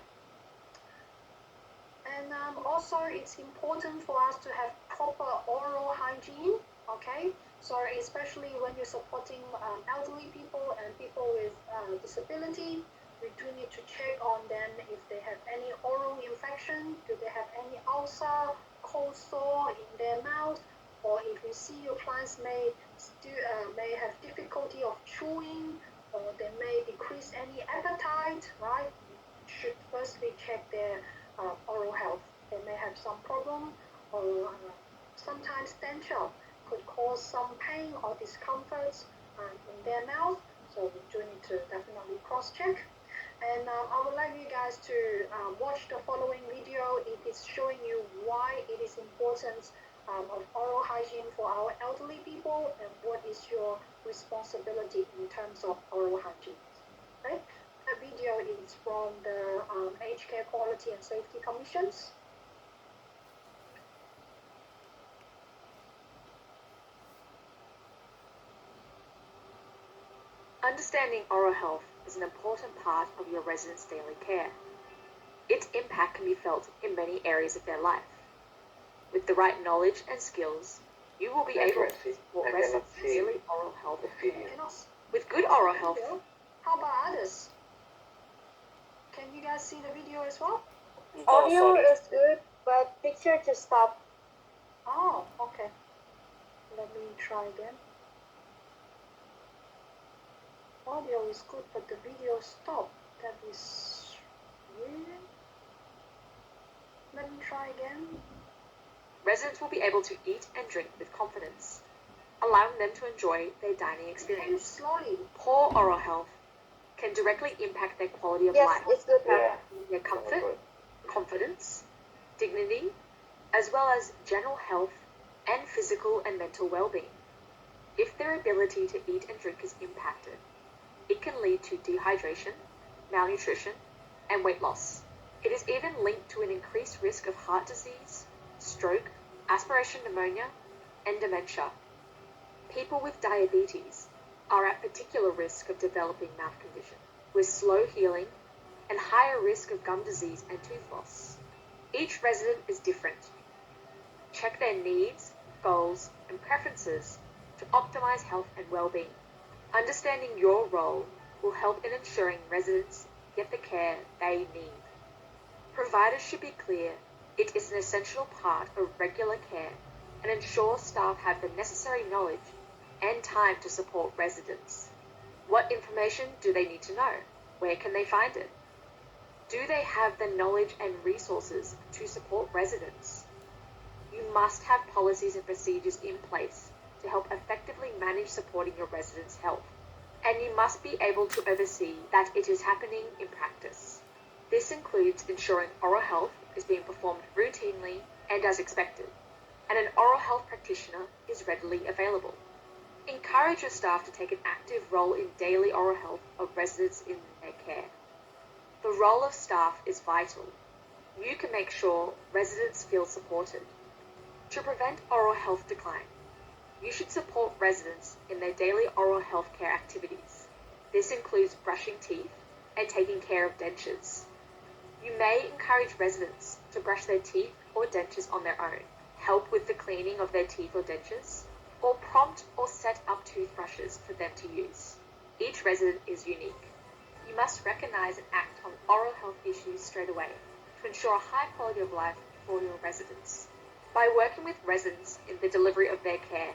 And also it's important for us to have proper oral hygiene, okay? So especially when you're supporting elderly people and people with disability, we do need to check on them if they have any oral infection, do they have any ulcer, cold sore in their mouth, or if you see your clients may have difficulty of chewing, or they may decrease any appetite, right? You should firstly check their oral health. They may have some problem, or sometimes denture could cause some pain or discomfort in their mouth. So we do need to definitely cross-check. And I would like you guys to watch the following video. It is showing you why it is important of oral hygiene for our elderly people and what is your responsibility in terms of oral hygiene. Okay? That video is from the Aged Care Quality and Safety Commissions. Understanding oral health is an important part of your residents' daily care. Its impact can be felt in many areas of their life. With With the right knowledge and skills, you will be I able can to see. support I cannot residents in see daily oral health. the video. Cannot. With good oral health, Video. How about others? Can you guys see the video as well? Oh, Audio sorry. is good, but picture just stop. Oh, okay. Let me try again. Audio is good, but the video stopped. That is weird. Let me try again. residents will be able to eat and drink with confidence, allowing them to enjoy their dining Can experience. slowly. Poor oral health can directly impact their quality of Yes, life, it's good now. Yeah. their Very comfort, good. confidence, dignity, as well as general health and physical and mental well-being. If their ability to eat and drink is impacted, it can lead to dehydration, malnutrition, and weight loss. It is even linked to an increased risk of heart disease, stroke, aspiration pneumonia, and dementia. People with diabetes are at particular risk of developing mouth condition, with slow healing and higher risk of gum disease and tooth loss. Each resident is different. Check their needs, goals, and preferences to optimize health and well-being. Understanding your role will help in ensuring residents get the care they need. Providers should be clear it is an essential part of regular care and ensure staff have the necessary knowledge and time to support residents. What information do they need to know? Where can they find it? Do they have the knowledge and resources to support residents? You must have policies and procedures in place to help effectively manage supporting your residents' health, and you must be able to oversee that it is happening in practice. This includes ensuring oral health is being performed routinely and as expected, and an oral health practitioner is readily available. Encourage your staff to take an active role in daily oral health of residents in their care. The role of staff is vital. You can make sure residents feel supported. To prevent oral health decline, you should support residents in their daily oral health care activities. This includes brushing teeth and taking care of dentures. You may encourage residents to brush their teeth or dentures on their own, help with the cleaning of their teeth or dentures, or prompt or set up toothbrushes for them to use. Each resident is unique. You must recognize and act on oral health issues straight away to ensure a high quality of life for your residents. By working with residents in the delivery of their care,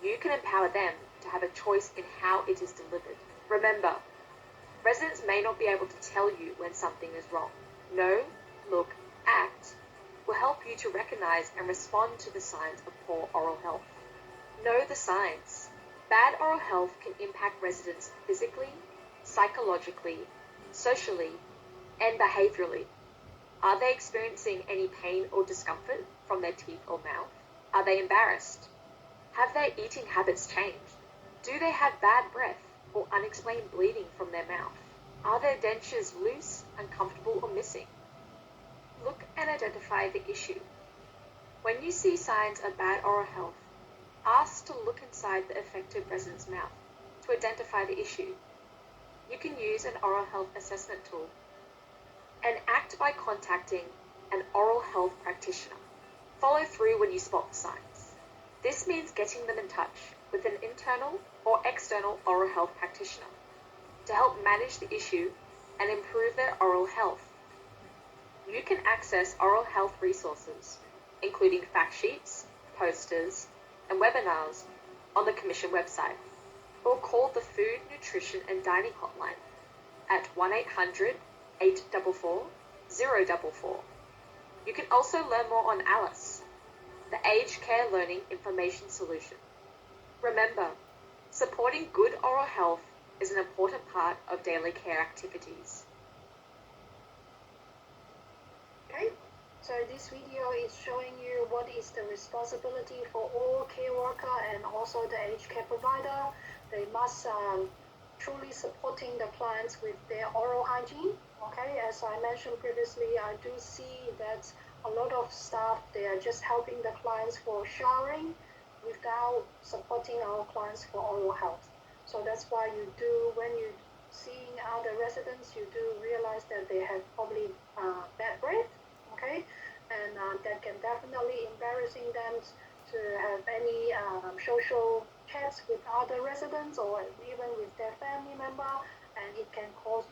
you can empower them to have a choice in how it is delivered. Remember, residents may not be able to tell you when something is wrong. Know, look, act will help you to recognize and respond to the signs of poor oral health. Know the signs. Bad oral health can impact residents physically, psychologically, socially, and behaviorally. Are they experiencing any pain or discomfort from their teeth or mouth? Are they embarrassed? Have their eating habits changed? Do they have bad breath or unexplained bleeding from their mouth? Are their dentures loose, uncomfortable, or missing? Look and identify the issue. When you see signs of bad oral health, ask to look inside the affected resident's mouth to identify the issue. You can use an oral health assessment tool and act by contacting an oral health practitioner. Follow through when you spot the signs. This means getting them in touch with an internal or external oral health practitioner to help manage the issue and improve their oral health. You can access oral health resources, including fact sheets, posters, and webinars on the Commission website, or call the Food, Nutrition and Dining Hotline at 1-800-844-044. You can also learn more on ALICE, the Aged Care Learning Information Solution. Remember, supporting good oral health is an important part of daily care activities. Okay, so this video is showing you what is the responsibility for all care worker and also the aged care provider. They must truly supporting the clients with their oral hygiene. Okay, as I mentioned previously, I do see that a lot of staff, they are just helping the clients for showering without supporting our clients for oral health. So that's why you do, when you seeing other residents, you do realize that they have probably bad breath. Okay, and that can definitely embarrassing them to have any social chats with other residents or even with their family member, and it can cause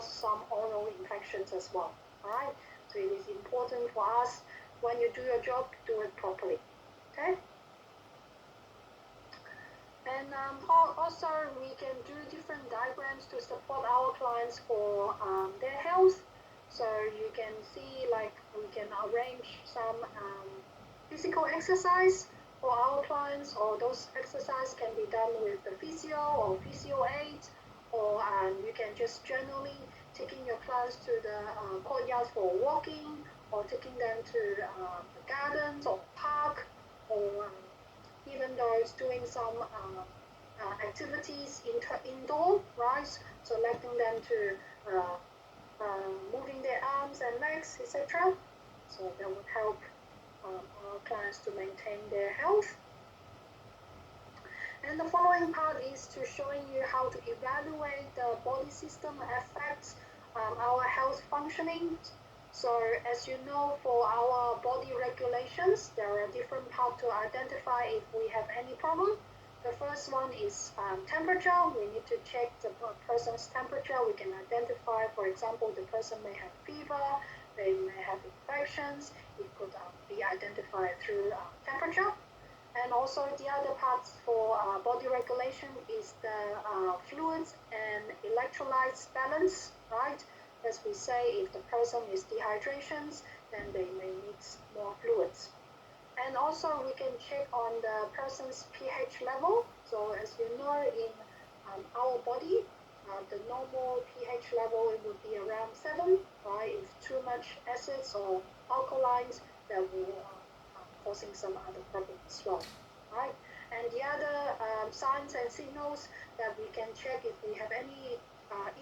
some oral infections as well. All right, so it is important for us when you do your job, do it properly. Okay. And also, we can do different diagrams to support our clients for their health. So you can see, like, we can arrange some physical exercise for our clients, or those exercise can be done with the physio or physio aid, or you can just generally taking your clients to the courtyards for walking, or taking them to the gardens or park, or even though it's doing some activities indoor, right? So letting them to moving their arms and legs, etc. So that would help our clients to maintain their health. And the following part is to showing you how to evaluate the body system affects our health functioning. So as you know, for our body regulations, there are different parts to identify if we have any problem. The first one is temperature. We need to check the person's temperature. We can identify, for example, the person may have fever, they may have infections. It could be identified through temperature. And also the other parts for body regulation is the fluids and electrolytes balance, right? As we say, if the person is dehydration, then they may need more fluids. And also we can check on the person's pH level. So as you know, in our body, the normal pH level, it would be around 7, right? If too much acids or alkalines, that will causing some other problems as well, right? And the other signs and signals that we can check if we have any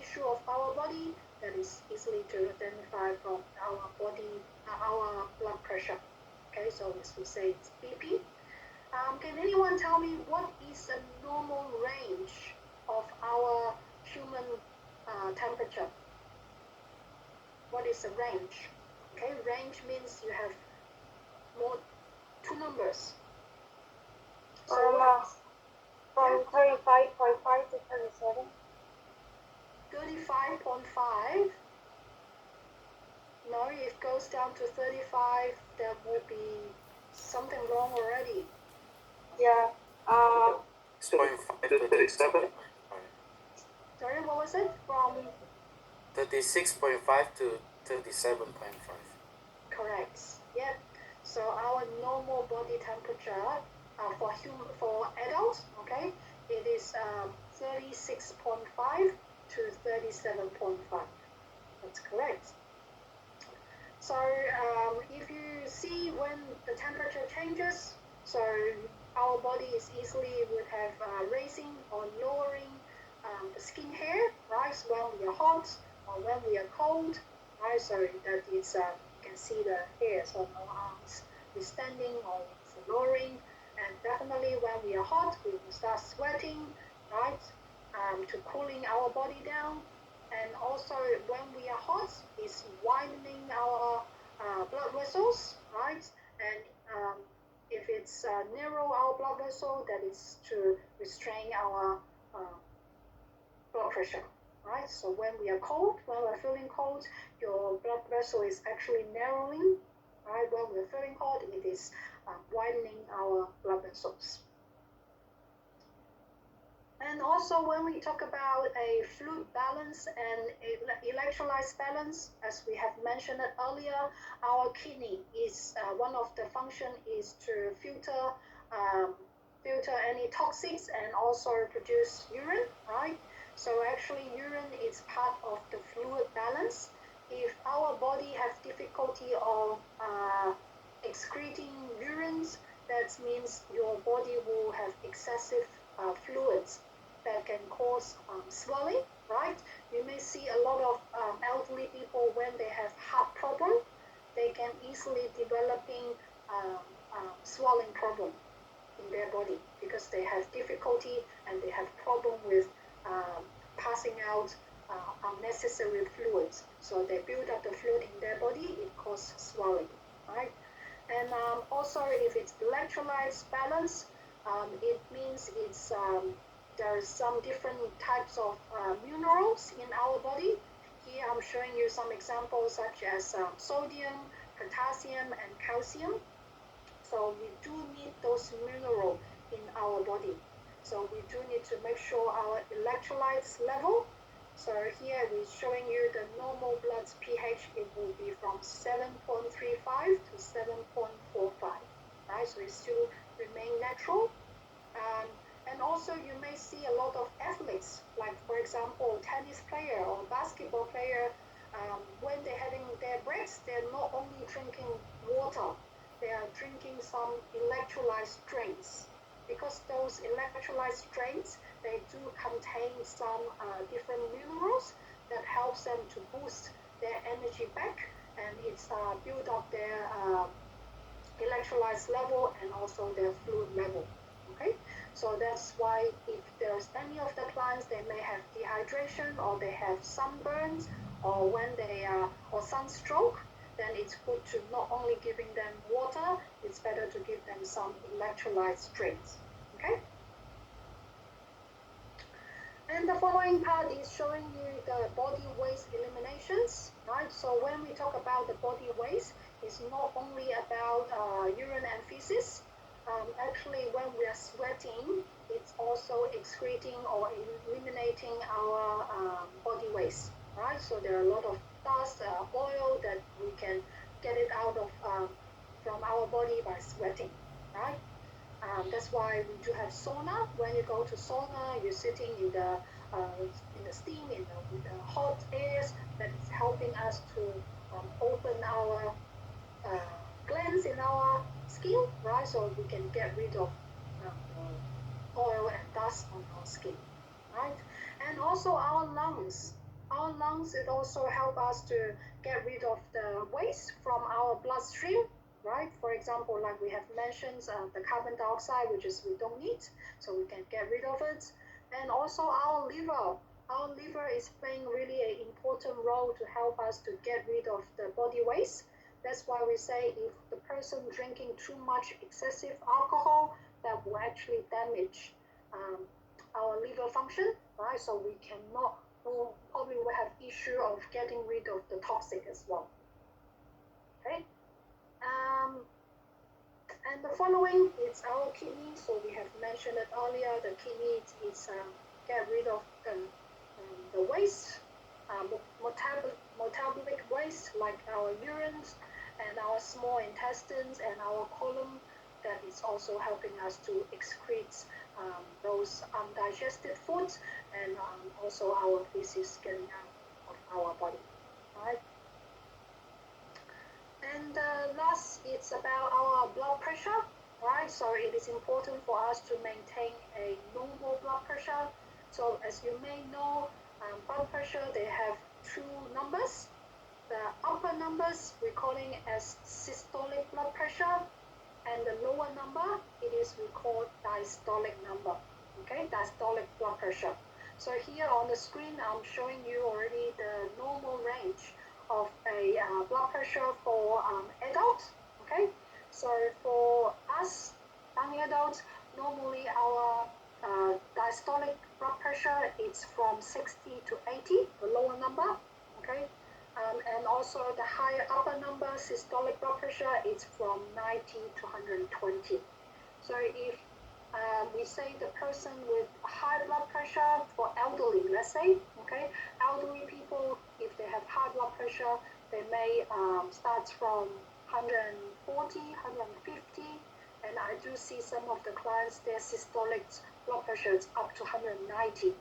issue of our body, that is easily to identify from our body, our blood pressure. Okay, so as we say, it's BP. Can anyone tell me what is a normal range of our human temperature? What is a range? Okay, range means you have more 2 numbers. So from 35.5 to 37. 35.5. No, it goes down to 35. That would be something wrong already. Yeah. 6.5 to 37. Sorry, what was it? From 36.5 to 37.5. correct. Yep. So our normal body temperature for adults, okay, it is 36.5 to 37.5. That's correct. So if you see when the temperature changes, so our body is easily would have raising or lowering the skin hair, right? When we are hot or when we are cold, right? So that is you can see the hairs on our arms is standing or it's lowering, and definitely when we are hot, we will start sweating, right? To cooling our body down. And also when we are hot, it's widening our blood vessels, right? And if it's narrow our blood vessel, that is to restrain our blood pressure, right? So when we are cold, when we're feeling cold, your blood vessel is actually narrowing, right? When we're feeling hot, it is widening our blood vessels. And also when we talk about a fluid balance and electrolyte balance, as we have mentioned it earlier, our kidney is one of the function is to filter any toxics and also produce urine, right? So actually urine is part of the fluid balance. If our body has difficulty of excreting urines, that means your body will have excessive fluids that can cause swelling, right? You may see a lot of elderly people when they have heart problem, they can easily developing swelling problem in their body because they have difficulty and they have problem with passing out unnecessary fluids. So they build up the fluid in their body, it causes swelling, right? And also, if it's electrolytes balance, it means there's some different types of minerals in our body. Here I'm showing you some examples such as sodium, potassium, and calcium. So we do need those minerals in our body. So we do need to make sure our electrolytes level. So here we're showing you the normal blood pH. It will be from 7.35 to 7.45, right? So it still remain natural. And also you may see a lot of athletes, like for example, tennis player or basketball player, when they're having their breaks, they're not only drinking water, they are drinking some electrolyte drinks. Because those electrolyte drinks, they do contain some different minerals that helps them to boost their energy back, and it's build up their electrolyte level and also their fluid level. Okay, so that's why if there's any of the clients, they may have dehydration or they have sunburns or when they are or sunstroke, then it's good to not only giving them water, it's better to give them some electrolyte drinks. Okay. And the following part is showing you the body waste eliminations, right? So when we talk about the body waste, it's not only about urine and feces. Actually, when we are sweating, it's also excreting or eliminating our body waste, right? So there are a lot of dust, oil that we can get it out of from our body by sweating, right? That's why we do have sauna. When you go to sauna, you're sitting in the steam, in the hot airs that is helping us to open our glands in our skin, right? So we can get rid of oil and dust on our skin, right? And also our lungs. Our lungs, it also help us to get rid of the waste from our bloodstream, right? For example, like we have mentioned, the carbon dioxide, which is we don't need, so we can get rid of it. And also our liver. Our liver is playing really an important role to help us to get rid of the body waste. That's why we say if the person drinking too much excessive alcohol, that will actually damage our liver function, right? So we cannot, we'll probably will have issue of getting rid of the toxic as well. Okay. And the following is our kidney. So we have mentioned it earlier. The kidney is get rid of the waste, metabolic waste like our urines and our small intestines and our colon. That is also helping us to excrete those undigested foods and also our feces getting out of our body. Right. And last, it's about our blood pressure, right? So it is important for us to maintain a normal blood pressure. So as you may know, blood pressure, they have two numbers. The upper numbers we're calling as systolic blood pressure, and the lower number, it is we call diastolic number, okay? Diastolic blood pressure. So here on the screen, I'm showing you already the normal range of a blood pressure for adults, okay? So for us, young adults, normally our diastolic blood pressure is from 60 to 80, the lower number, okay? And also the higher upper number, systolic blood pressure, is from 90 to 120. So if we say the person with high blood pressure for elderly, let's say, okay, elderly people, if they have high blood pressure, they may start from 140, 150, and I do see some of the clients, their systolic blood pressure is up to 190.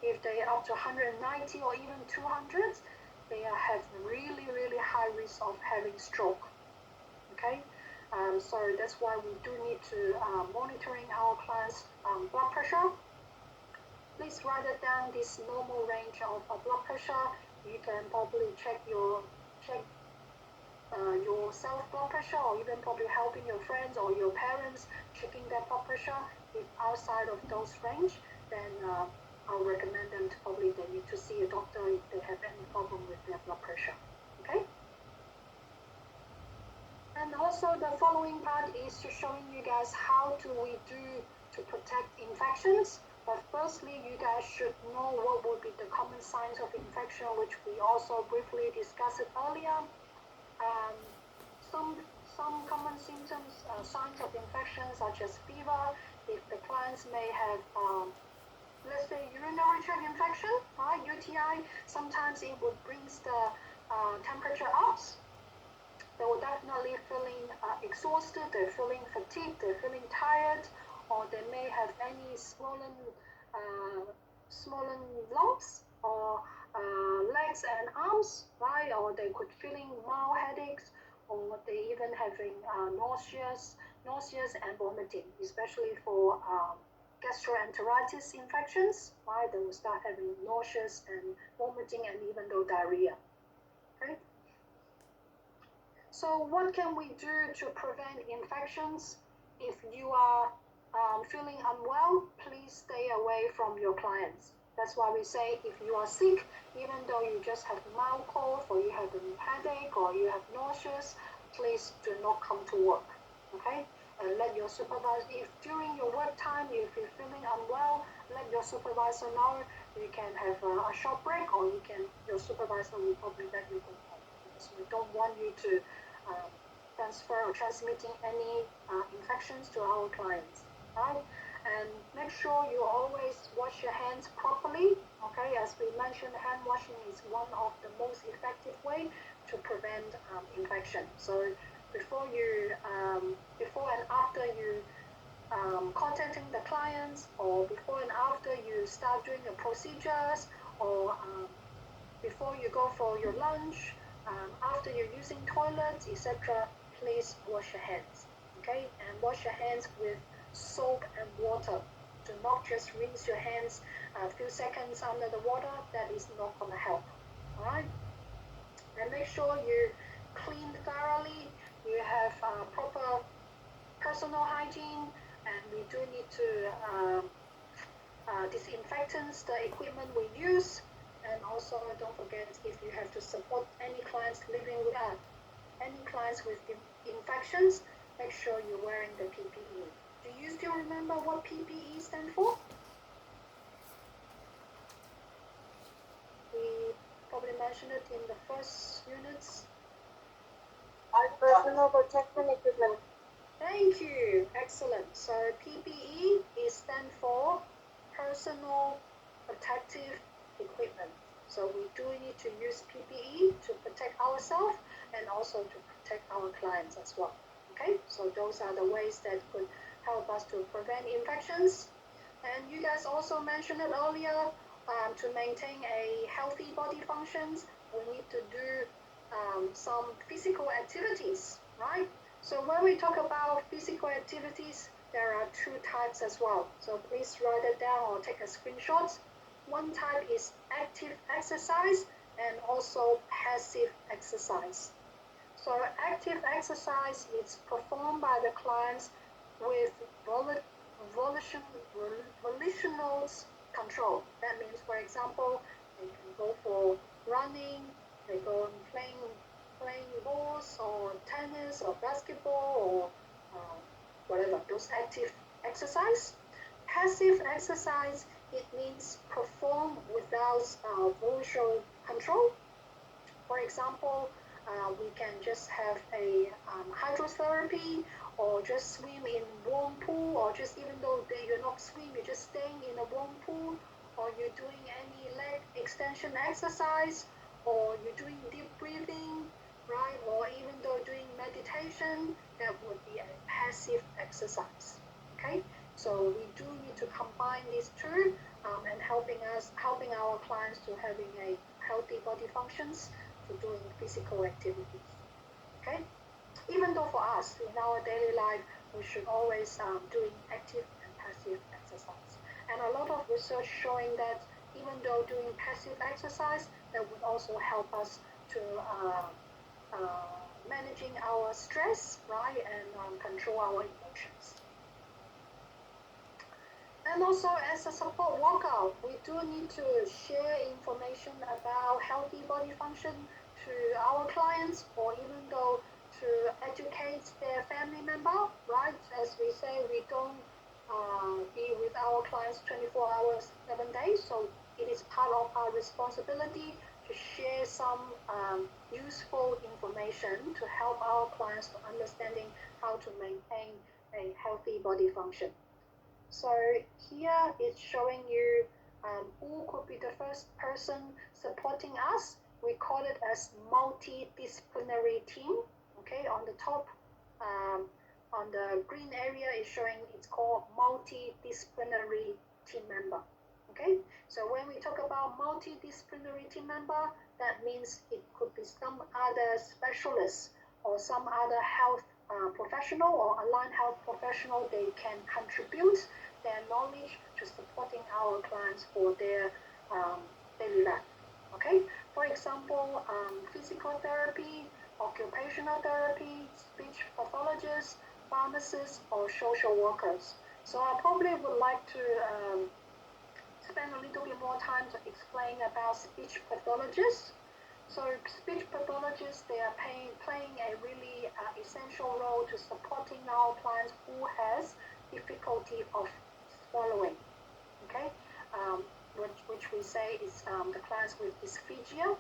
If they are up to 190 or even 200, they have really, really high risk of having stroke, okay? So that's why we do need to monitoring our clients' blood pressure. Please write it down, this normal range of blood pressure. You can probably check your self blood pressure, or even probably helping your friends or your parents checking their blood pressure. If outside of those range, then I'll recommend them to probably they need to see a doctor if they have any problem with their blood pressure. Okay. And also the following part is to showing you guys how do we do to protect infections. But firstly, you guys should know what would be the common signs of infection, which we also briefly discussed it earlier. Um, some common symptoms, signs of infection, such as fever. If the clients may have, let's say, urinary tract infection, right, UTI, sometimes it would bring the temperature up. They will definitely feeling exhausted, they're feeling fatigued, they're feeling tired, or they may have any swollen lumps or legs and arms, right? Or they could feeling mild headaches, or they even having nauseous and vomiting, especially for gastroenteritis infections, right? They will start having nauseous and vomiting and even though diarrhea. Okay. So what can we do to prevent infections? If you are feeling unwell, please stay away from your clients. That's why we say if you are sick, even though you just have mild cough or you have a headache or you have nauseous, please do not come to work, okay? And let your supervisor, if during your work time, if you're feeling unwell, let your supervisor know. You can have a short break, or your supervisor will probably let you go home, because we don't want you to transfer or transmitting any infections to our clients, right? And make sure you always wash your hands properly, okay? As we mentioned, hand washing is one of the most effective way to prevent infection. So before and after you contacting the clients, or before and after you start doing the procedures, or before you go for your lunch, after you're using toilets, etc., please wash your hands, okay? And wash your hands with soap and water. Do not just rinse your hands a few seconds under the water. That is not going to help, all right? And make sure you clean thoroughly. You have proper personal hygiene, and we do need to disinfectants the equipment we use. And also don't forget, if you have to support any clients living with any clients with infections, make sure you're wearing the PPE. Do you still remember what PPE stands for? We probably mentioned it in the first units. Personal protection equipment. Thank you. Excellent. So PPE is stand for personal protective equipment. So we do need to use PPE to protect ourselves and also to protect our clients as well. Okay, so those are the ways that could help us to prevent infections. And you guys also mentioned it earlier, to maintain a healthy body functions, we need to do some physical activities, right? So when we talk about physical activities, there are two types as well. So please write it down or take a screenshot. One type is active exercise and also passive exercise. So active exercise is performed by the clients with volitional control. That means, for example, they can go for running, they go and playing balls or tennis or basketball or whatever, those active exercise. Passive exercise, it means perform without volitional control. For example, we can just have a hydrotherapy, or just swim in warm pool, or just even though you're not swim, you're just staying in a warm pool, or you're doing any leg extension exercise, or you're doing deep breathing, right? Or even though doing meditation, that would be a passive exercise. Okay, so we do need to combine these two, and helping our clients to having a healthy body functions, to doing physical activities. Okay, even though for us in our daily life, we should always doing active and passive exercise. And a lot of research showing that even though doing passive exercise, that would also help us to managing our stress, right, and control our emotions. And also, as a support workout, we do need to share information about healthy body function to our clients, or even though to to educate their family member, right? As we say, we don't be with our clients 24 hours, 7 days. So it is part of our responsibility to share some useful information to help our clients to understanding how to maintain a healthy body function. So here it's showing you who could be the first person supporting us. We call it as multidisciplinary team. Okay, on the top, on the green area is showing it's called multidisciplinary team member. Okay, so when we talk about multidisciplinary team member, that means it could be some other specialists or some other health professional or aligned health professional. They can contribute their knowledge to supporting our clients for their daily life. Okay, for example, physical therapy, occupational therapy, speech pathologists, pharmacists, or social workers. So I probably would like to spend a little bit more time to explain about speech pathologists. So speech pathologists, they are playing a really essential role to supporting our clients who has difficulty of swallowing. Okay, which we say is the clients with dysphagia.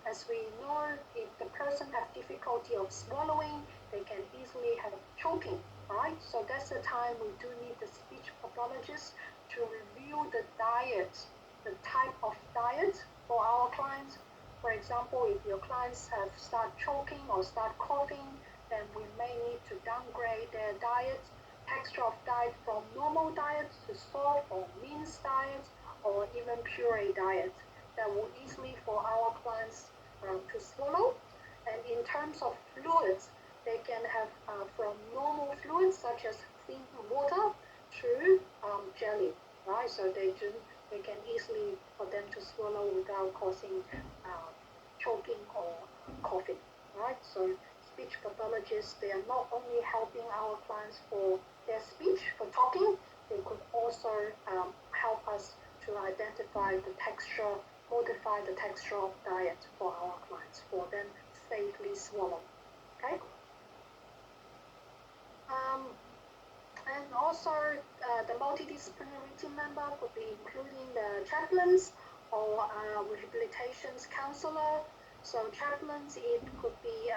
As we know, if the person has difficulty of swallowing, they can easily have choking, right? So that's the time we do need the speech pathologist to review the diet, the type of diet for our clients. For example, if your clients have start choking or start coughing, then we may need to downgrade their diet, texture of diet from normal diet to soft or minced diet or even puree diet. That will easily for our clients to swallow. And in terms of fluids, they can have from normal fluids such as thin water to jelly, right? So they can easily for them to swallow without causing choking or coughing, right? So speech pathologists, they are not only helping our clients for their speech, for talking, they could also help us to identify the texture, modify the texture of diet for our clients, for them safely swallow. Okay. And also the multidisciplinary team member could be including the chaplains or rehabilitations counselor. So chaplains, it could be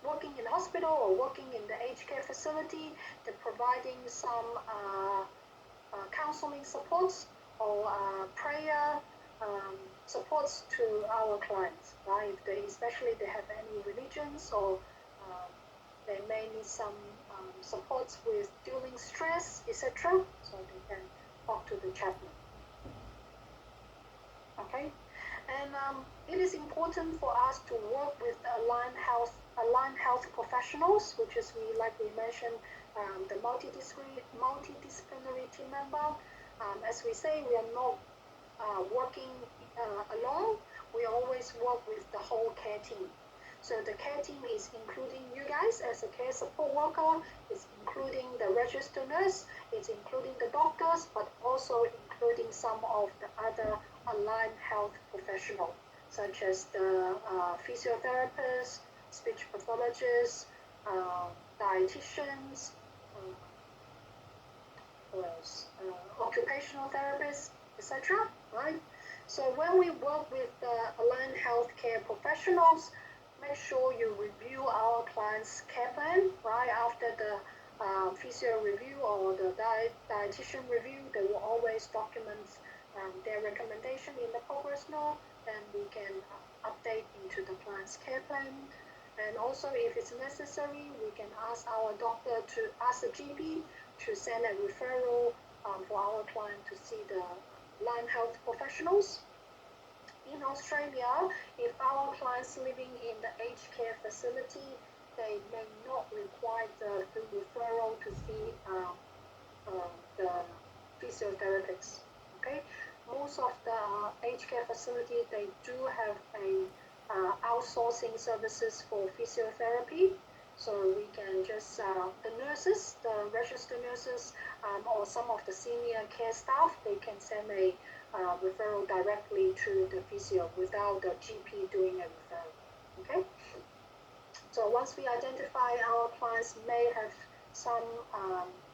working in the hospital or working in the aged care facility. They're providing some counseling supports or prayer supports to our clients, right? If they, especially they have any religions or they may need some supports with dealing stress, etc. So they can talk to the chaplain. Okay, and it is important for us to work with aligned health professionals, which is like we mentioned, the multidisciplinary team member. As we say, we are not working alone. We always work with the whole care team. So the care team is including you guys as a care support worker, it's including the registered nurse, it's including the doctors, but also including some of the other aligned health professionals, such as the physiotherapists, speech pathologists, dietitians, occupational therapists, etc. Right? So when we work with the aligned healthcare professionals, make sure you review our client's care plan, right? After the physio review or the dietitian review, they will always document their recommendation in the progress note, and we can update into the client's care plan. And also, if it's necessary, we can ask our doctor to ask the GP to send a referral for our client to see the aligned health professionals. In Australia, if our clients living in the aged care facility, they may not require the referral to see the physiotherapist. Okay, most of the aged care facility, they do have a outsourcing services for physiotherapy. So we can just the nurses, the registered nurses, or some of the senior care staff, they can send a referral directly to the physio without the GP doing a referral. Okay. So once we identify our clients may have some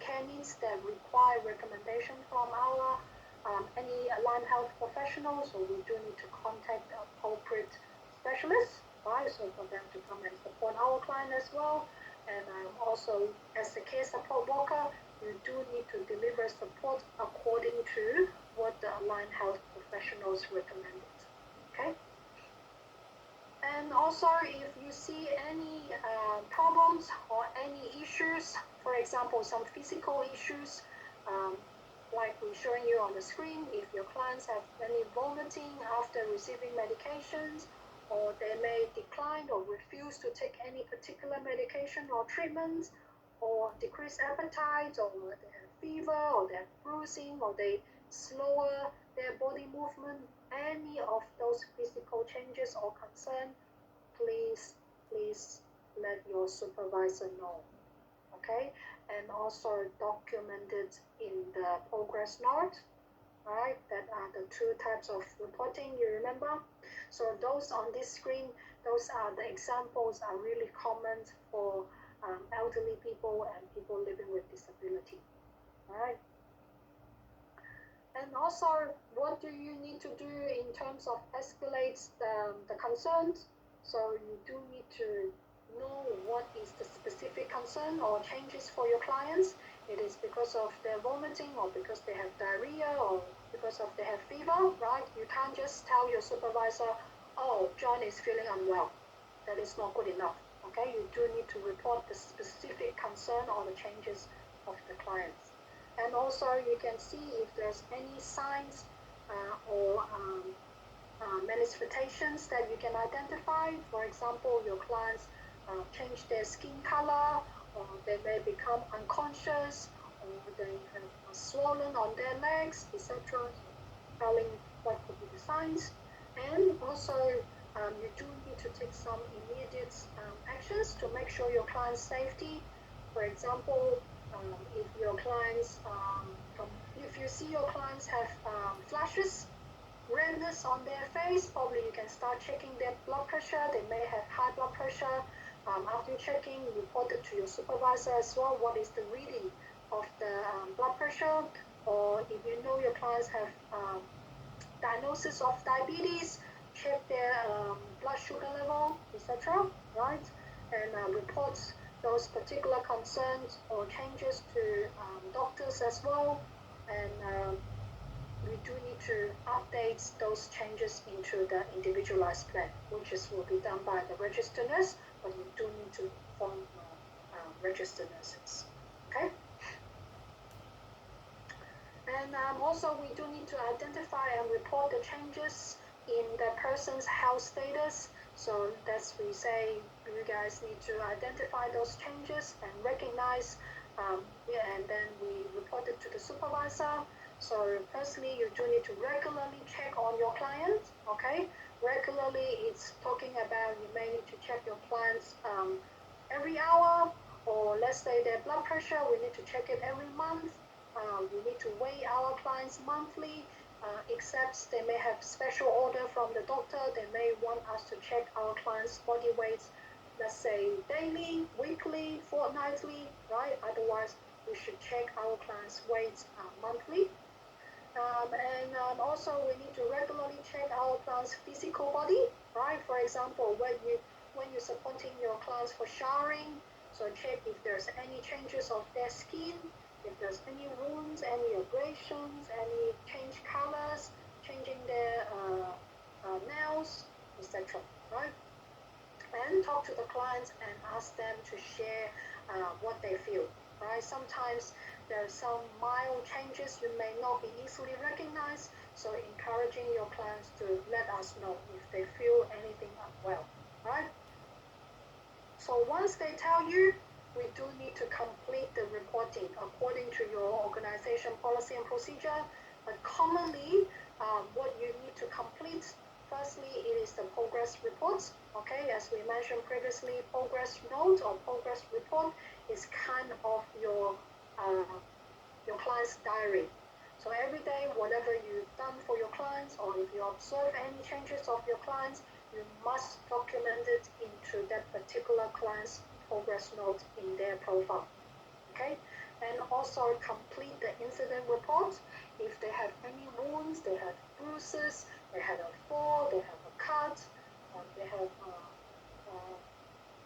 care needs that require recommendation from our any aligned health professionals, so we do need to contact the appropriate specialists, right? So for them to come and support our client as well. And also, as a care support worker, you do need to deliver support according to what the aligned health professionals recommended. Okay. And also, if you see any problems or any issues, for example, some physical issues, like we're showing you on the screen, if your clients have any vomiting after receiving medications, or they may decline or refuse to take any particular medication or treatment, or decrease appetite, or they have fever, or they have bruising, or they slower their body movement, any of those physical changes or concern, please let your supervisor know. Okay, and also document it in the progress note, right? That are the two types of reporting, you remember? So those on this screen, those are the examples are really common for elderly people and people living with disability, right? And also, what do you need to do in terms of escalate the concerns? So you do need to know what is the specific concern or changes for your clients. It is because of their vomiting, or because they have diarrhea, or because of they have fever, right? You can't just tell your supervisor, oh, John is feeling unwell. That is not good enough. Okay, you do need to report the specific concern or the changes of the clients. And also, you can see if there's any signs or manifestations that you can identify. For example, your clients change their skin color, or they may become unconscious, or they have swollen on their legs, etc. Telling what could be the signs. And also, you do need to take some immediate actions to make sure your client's safety. For example, if your clients, if you see your clients have flashes, redness on their face, probably you can start checking their blood pressure. They may have high blood pressure. After checking, report it to your supervisor as well. What is the reading of the blood pressure? Or if you know your clients have diagnosis of diabetes, check their blood sugar level, etc. Right? And report those particular concerns or changes to doctors as well. And we do need to update those changes into the individualized plan, which will be done by the registered nurse, but you do need to inform registered nurses. Okay? And also, we do need to identify and report the changes in the person's health status. So that's we say you guys need to identify those changes and recognize, and then we report it to the supervisor. So firstly, you do need to regularly check on your clients, okay? Regularly, it's talking about you may need to check your clients every hour, or let's say their blood pressure, we need to check it every month. We need to weigh our clients monthly, except they may have special order from the doctor. They may want us to check our clients' body weights, let's say daily, weekly, fortnightly, right? Otherwise, we should check our clients' weights monthly. And also, we need to regularly check our client's physical body, right? For example, when you're supporting your clients for showering, so check if there's any changes of their skin, if there's any wounds, any abrasions, any changed colors, changing their nails, etc. Right? And talk to the clients and ask them to share what they feel. Right? Sometimes there are some mild changes you may not be easily recognized, so encouraging your clients to let us know if they feel anything unwell. Right? So once they tell you, we do need to complete the reporting according to your organization policy and procedure. But commonly, what you need to complete, firstly, it is the progress reports. Okay, as we mentioned previously, progress note or progress report is kind of your client's diary. So every day, whatever you've done for your clients, or if you observe any changes of your clients, you must document it into that particular client's progress note in their profile. Okay, and also complete the incident report. If they have any wounds, they have bruises, they had a fall, they have a cut, they have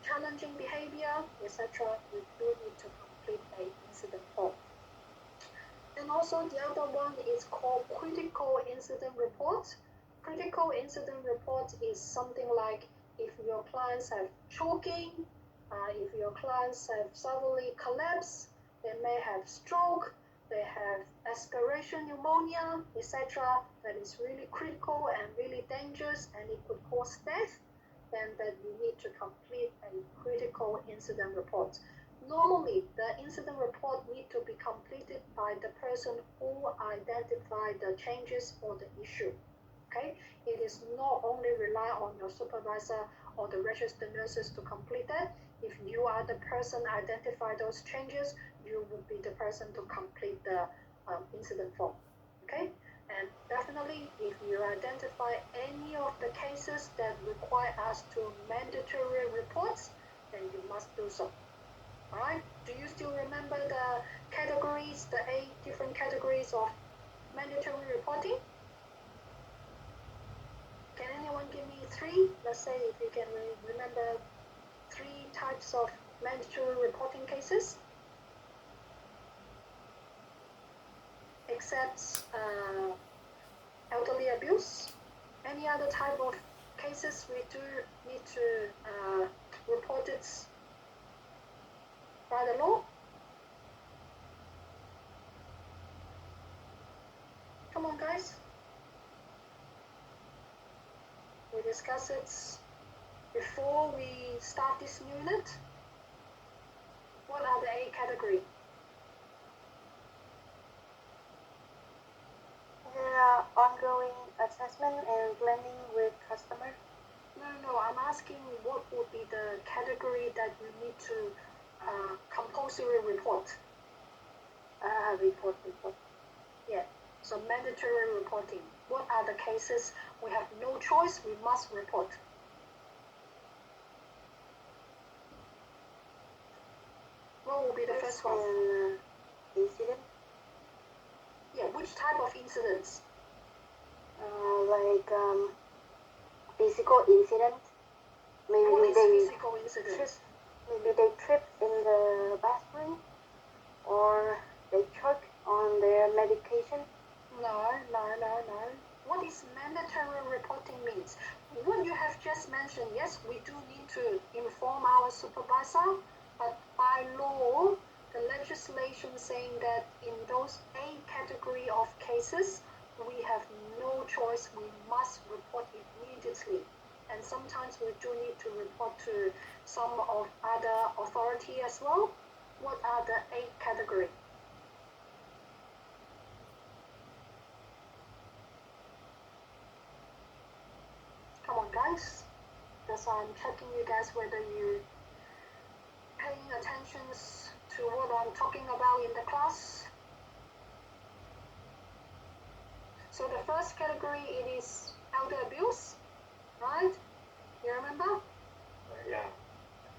challenging behavior, etc. You do need to complete an incident form. And also the other one is called critical incident report. Critical incident report is something like if your clients have choking, if your clients have suddenly collapsed, they may have stroke, they have aspiration pneumonia, etc. That is really critical and really dangerous and it could cause death, then that you need to complete a critical incident report. Normally, the incident report need to be completed by the person who identified the changes or the issue. Okay, it is not only rely on your supervisor or the registered nurses to complete that. If you are the person identify those changes, you would be the person to complete the incident form. Okay, and definitely if you identify any of the cases that require us to mandatory reports, then you must do so. All right, do you still remember the categories, the 8 different categories of mandatory reporting? Can anyone give me 3? Let's say if you can remember 3 types of mandatory reporting cases. Except elderly abuse. Any other type of cases we do need to report it by the law? Come on, guys. We discuss it before we start this unit. What are the 8 categories? Ongoing assessment and blending with customer. No, I'm asking what would be the category that you need to compulsory report? Report. Yeah, so mandatory reporting. What are the cases we have no choice, we must report? What will be the first one? Incident. Yeah, which type of incidents? Like physical incident. Maybe What is they physical incidents? maybe they trip in the bathroom, or they choke on their medication. No. What is mandatory reporting means? What you have just mentioned, yes, we do need to inform our supervisor, but by law, the legislation saying that in those 8 category of cases, we have no choice, we must report immediately. And sometimes we do need to report to some of other authority as well. What are the 8 categories? Come on, guys. That's why I'm checking you guys whether you paying attention to what I'm talking about in the class. So the first category, it is elder abuse, right? You remember? Yeah.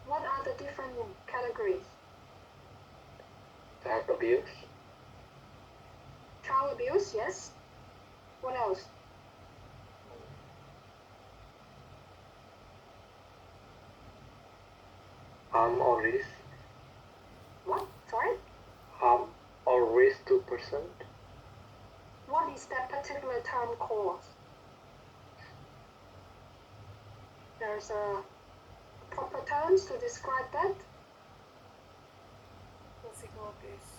What are the different categories? Child abuse. Child abuse, yes. What else? Harm or risk. What? Sorry? Harm or risk to person. What is that particular term called? There's a proper terms to describe that. Physical abuse.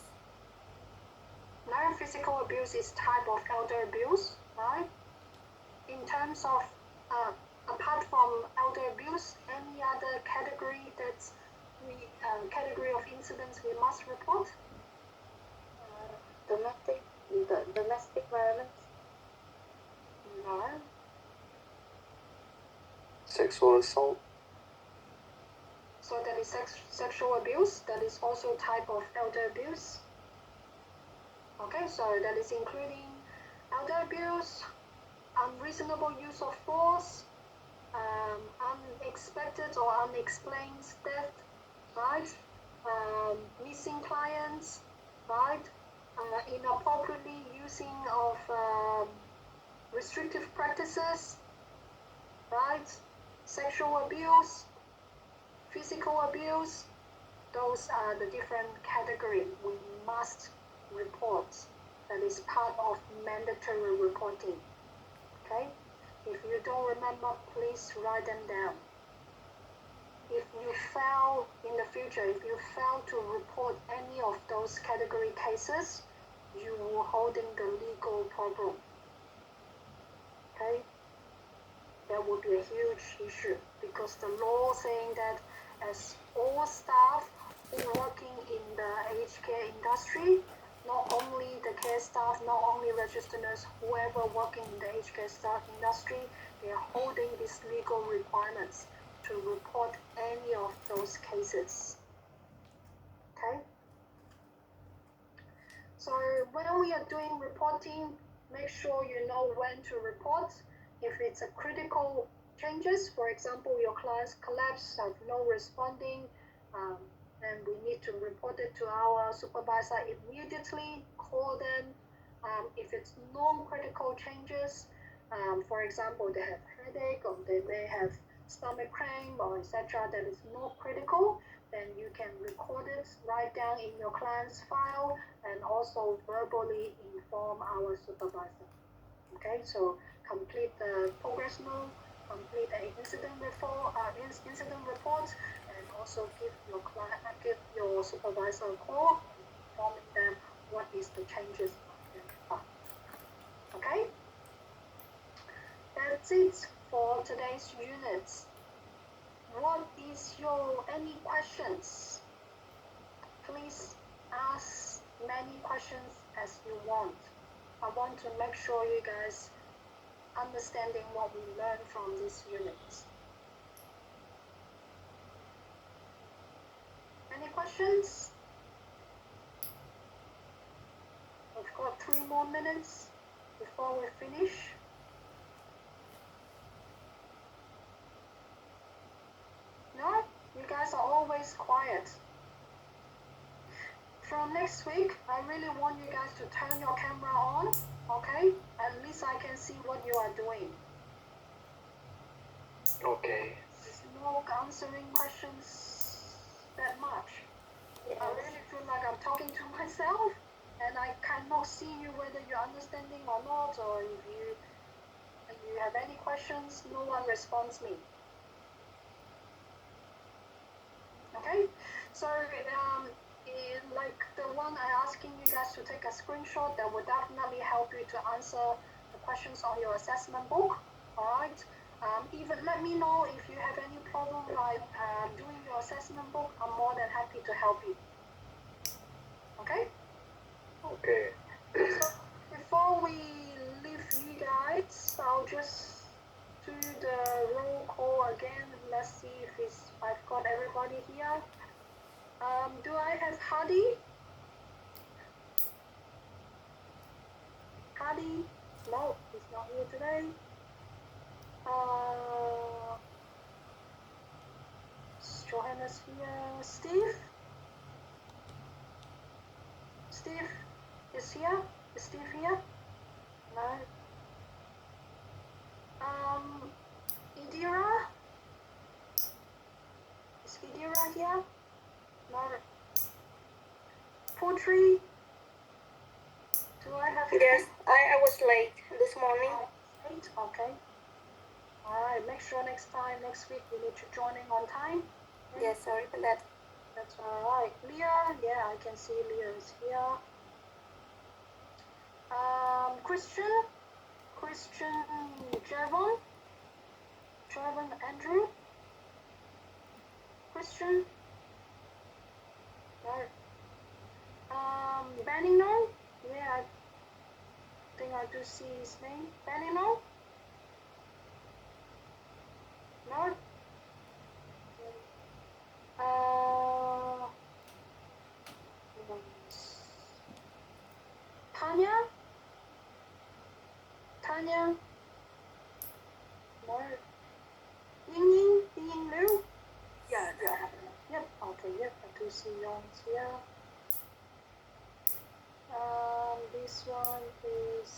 No, physical abuse is type of elder abuse, right? In terms of, apart from elder abuse, any other category that's category of incidents we must report? Domestic violence. No. Sexual assault. So that is sexual abuse. That is also type of elder abuse. Okay, so that is including elder abuse, unreasonable use of force, unexpected or unexplained death, right? Missing clients, right? Inappropriately using of restrictive practices, right? Sexual abuse, physical abuse. Those are the different categories we must report. That is part of mandatory reporting. Okay? If you don't remember, please write them down. If you fail in the future, if you fail to report any of those category cases, you will holding the legal problem. Okay? That would be a huge issue because the law saying that as all staff who working in the aged care industry, not only the care staff, not only registered nurse, whoever working in the aged care staff industry, they are holding these legal requirements to report any of those cases. Okay? So when we are doing reporting, make sure you know when to report. If it's a critical changes, for example, your class collapse have no responding, then we need to report it to our supervisor immediately, call them. If it's non-critical changes, for example, they have headache or they may have stomach cramp or etc. that is not critical, then you can record it, write down in your client's file, and also verbally inform our supervisor. Okay, so complete the progress note, complete an incident report, and also give your supervisor a call, informing them what is the changes identified. Okay, that's it for today's units. What is your any questions? Please ask many questions as you want. I want to make sure you guys understanding what we learned from these units. Any questions? We've got 3 more minutes before we finish. No? You guys are always quiet. From next week, I really want you guys to turn your camera on, okay? At least I can see what you are doing. Okay. There's no answering questions that much. I really feel like I'm talking to myself and I cannot see you whether you're understanding or not, or if you have any questions, no one responds me. Okay? So like the one I asking you guys to take a screenshot, that would definitely help you to answer the questions on your assessment book. Alright? Even let me know if you have any problem like doing your assessment book. I'm more than happy to help you. Okay? Okay. So before we leave you guys, I'll just do the roll call again. Let's see if I've got everybody here. Do I have Hadi? Hadi? No, he's not here today. Johanna's here. Steve? Steve is here? Is Steve here? No. Idira? Is Idira here? No. Putri? Do I have? Yes, I was late this morning. Late? Okay. Alright, make sure next week, you need to join in on time. Okay? Yes, sorry for that. That's alright. Leah, yeah, I can see Leah is here. Christian Javon Andrew. Christian. No. Benino. Yeah, I think I do see his name. Benino. No. Tanya? No. to see Young's here. This one is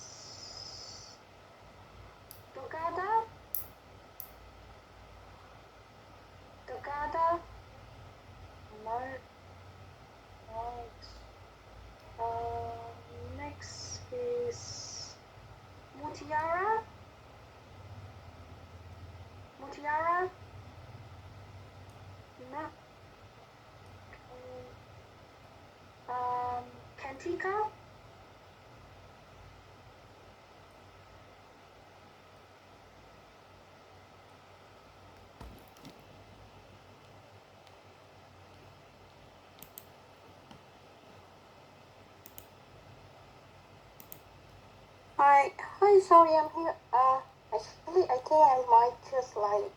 Togada. Togada. No. Right. Next is Mutiara. Mutiara. No. Okay. Kantika. Hi, sorry, I'm here. Actually, I think I might just like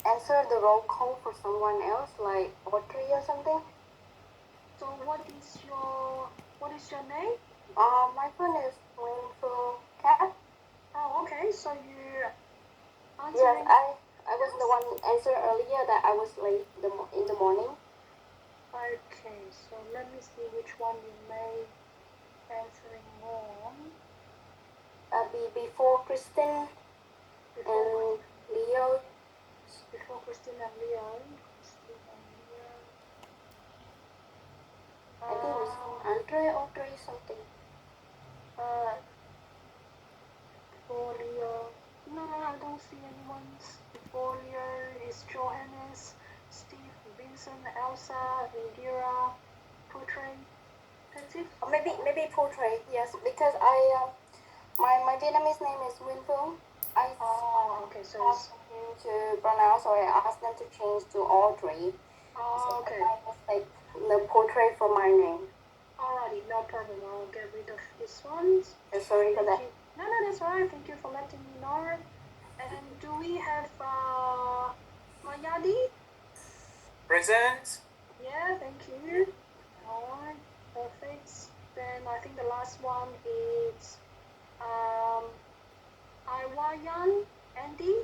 answer the roll call for someone else, like Audrey or something. So what is your name? My phone is Winful Cat. Oh, okay. So you Yes, answering. I was the one who answered earlier that I was late in the morning. Okay. So let me see which one you may answering wrong. Before Kristen Before and Leo. Christine and Leo. Christine and Leo. I think it was Andre Audrey something. Before Leo. No, I don't see anyone. Before Leo is Johannes, Steve, Vincent, Elsa, Indira, Putre. That's it. Maybe portrait, yes, because my Vietnamese name is Winful. I Oh, okay. So it's. asked him to pronounce, or I asked them to change to Audrey. Oh, okay. I mistake the portrait for my name. Alrighty, no problem. I'll get rid of this one. Sorry for that. Thank you. No, that's alright. Thank you for letting me know. And do we have Mayadi? Present. Yeah, thank you. Alright, perfect. Then I think the last one is Iwayan Andy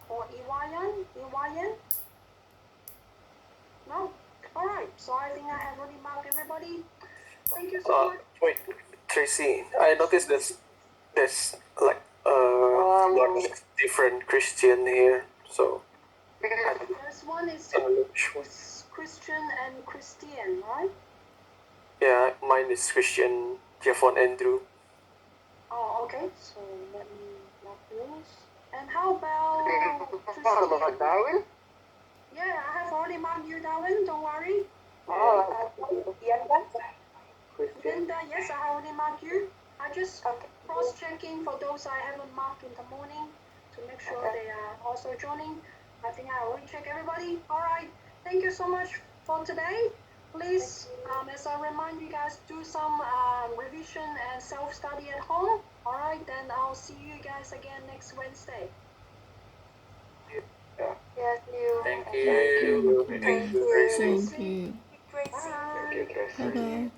or Iwayan. No. Alright, so I think I have already marked everybody. Thank you so much. Wait, Tracy, I noticed there's like lot of different Christian here, so First one is which one? Christian and Christian, right? Yeah, mine is Christian Jeffon Andrew. Oh, okay. So let me mark those. And how about Darwin? Yeah, I have already marked you, Darwin. Don't worry. Linda, yes, I have already marked you. I just cross-checking for those I haven't marked in the morning to make sure they are also joining. I think I already checked everybody. All right. Thank you so much for today. Please, as I remind you guys, do some revision and self-study at home. All right, then I'll see you guys again next Wednesday. Yes, you. Thank you. Thank you. Thank you, Tracy. Thank you. Tracy. Bye. Thank you, Tracy. Bye bye.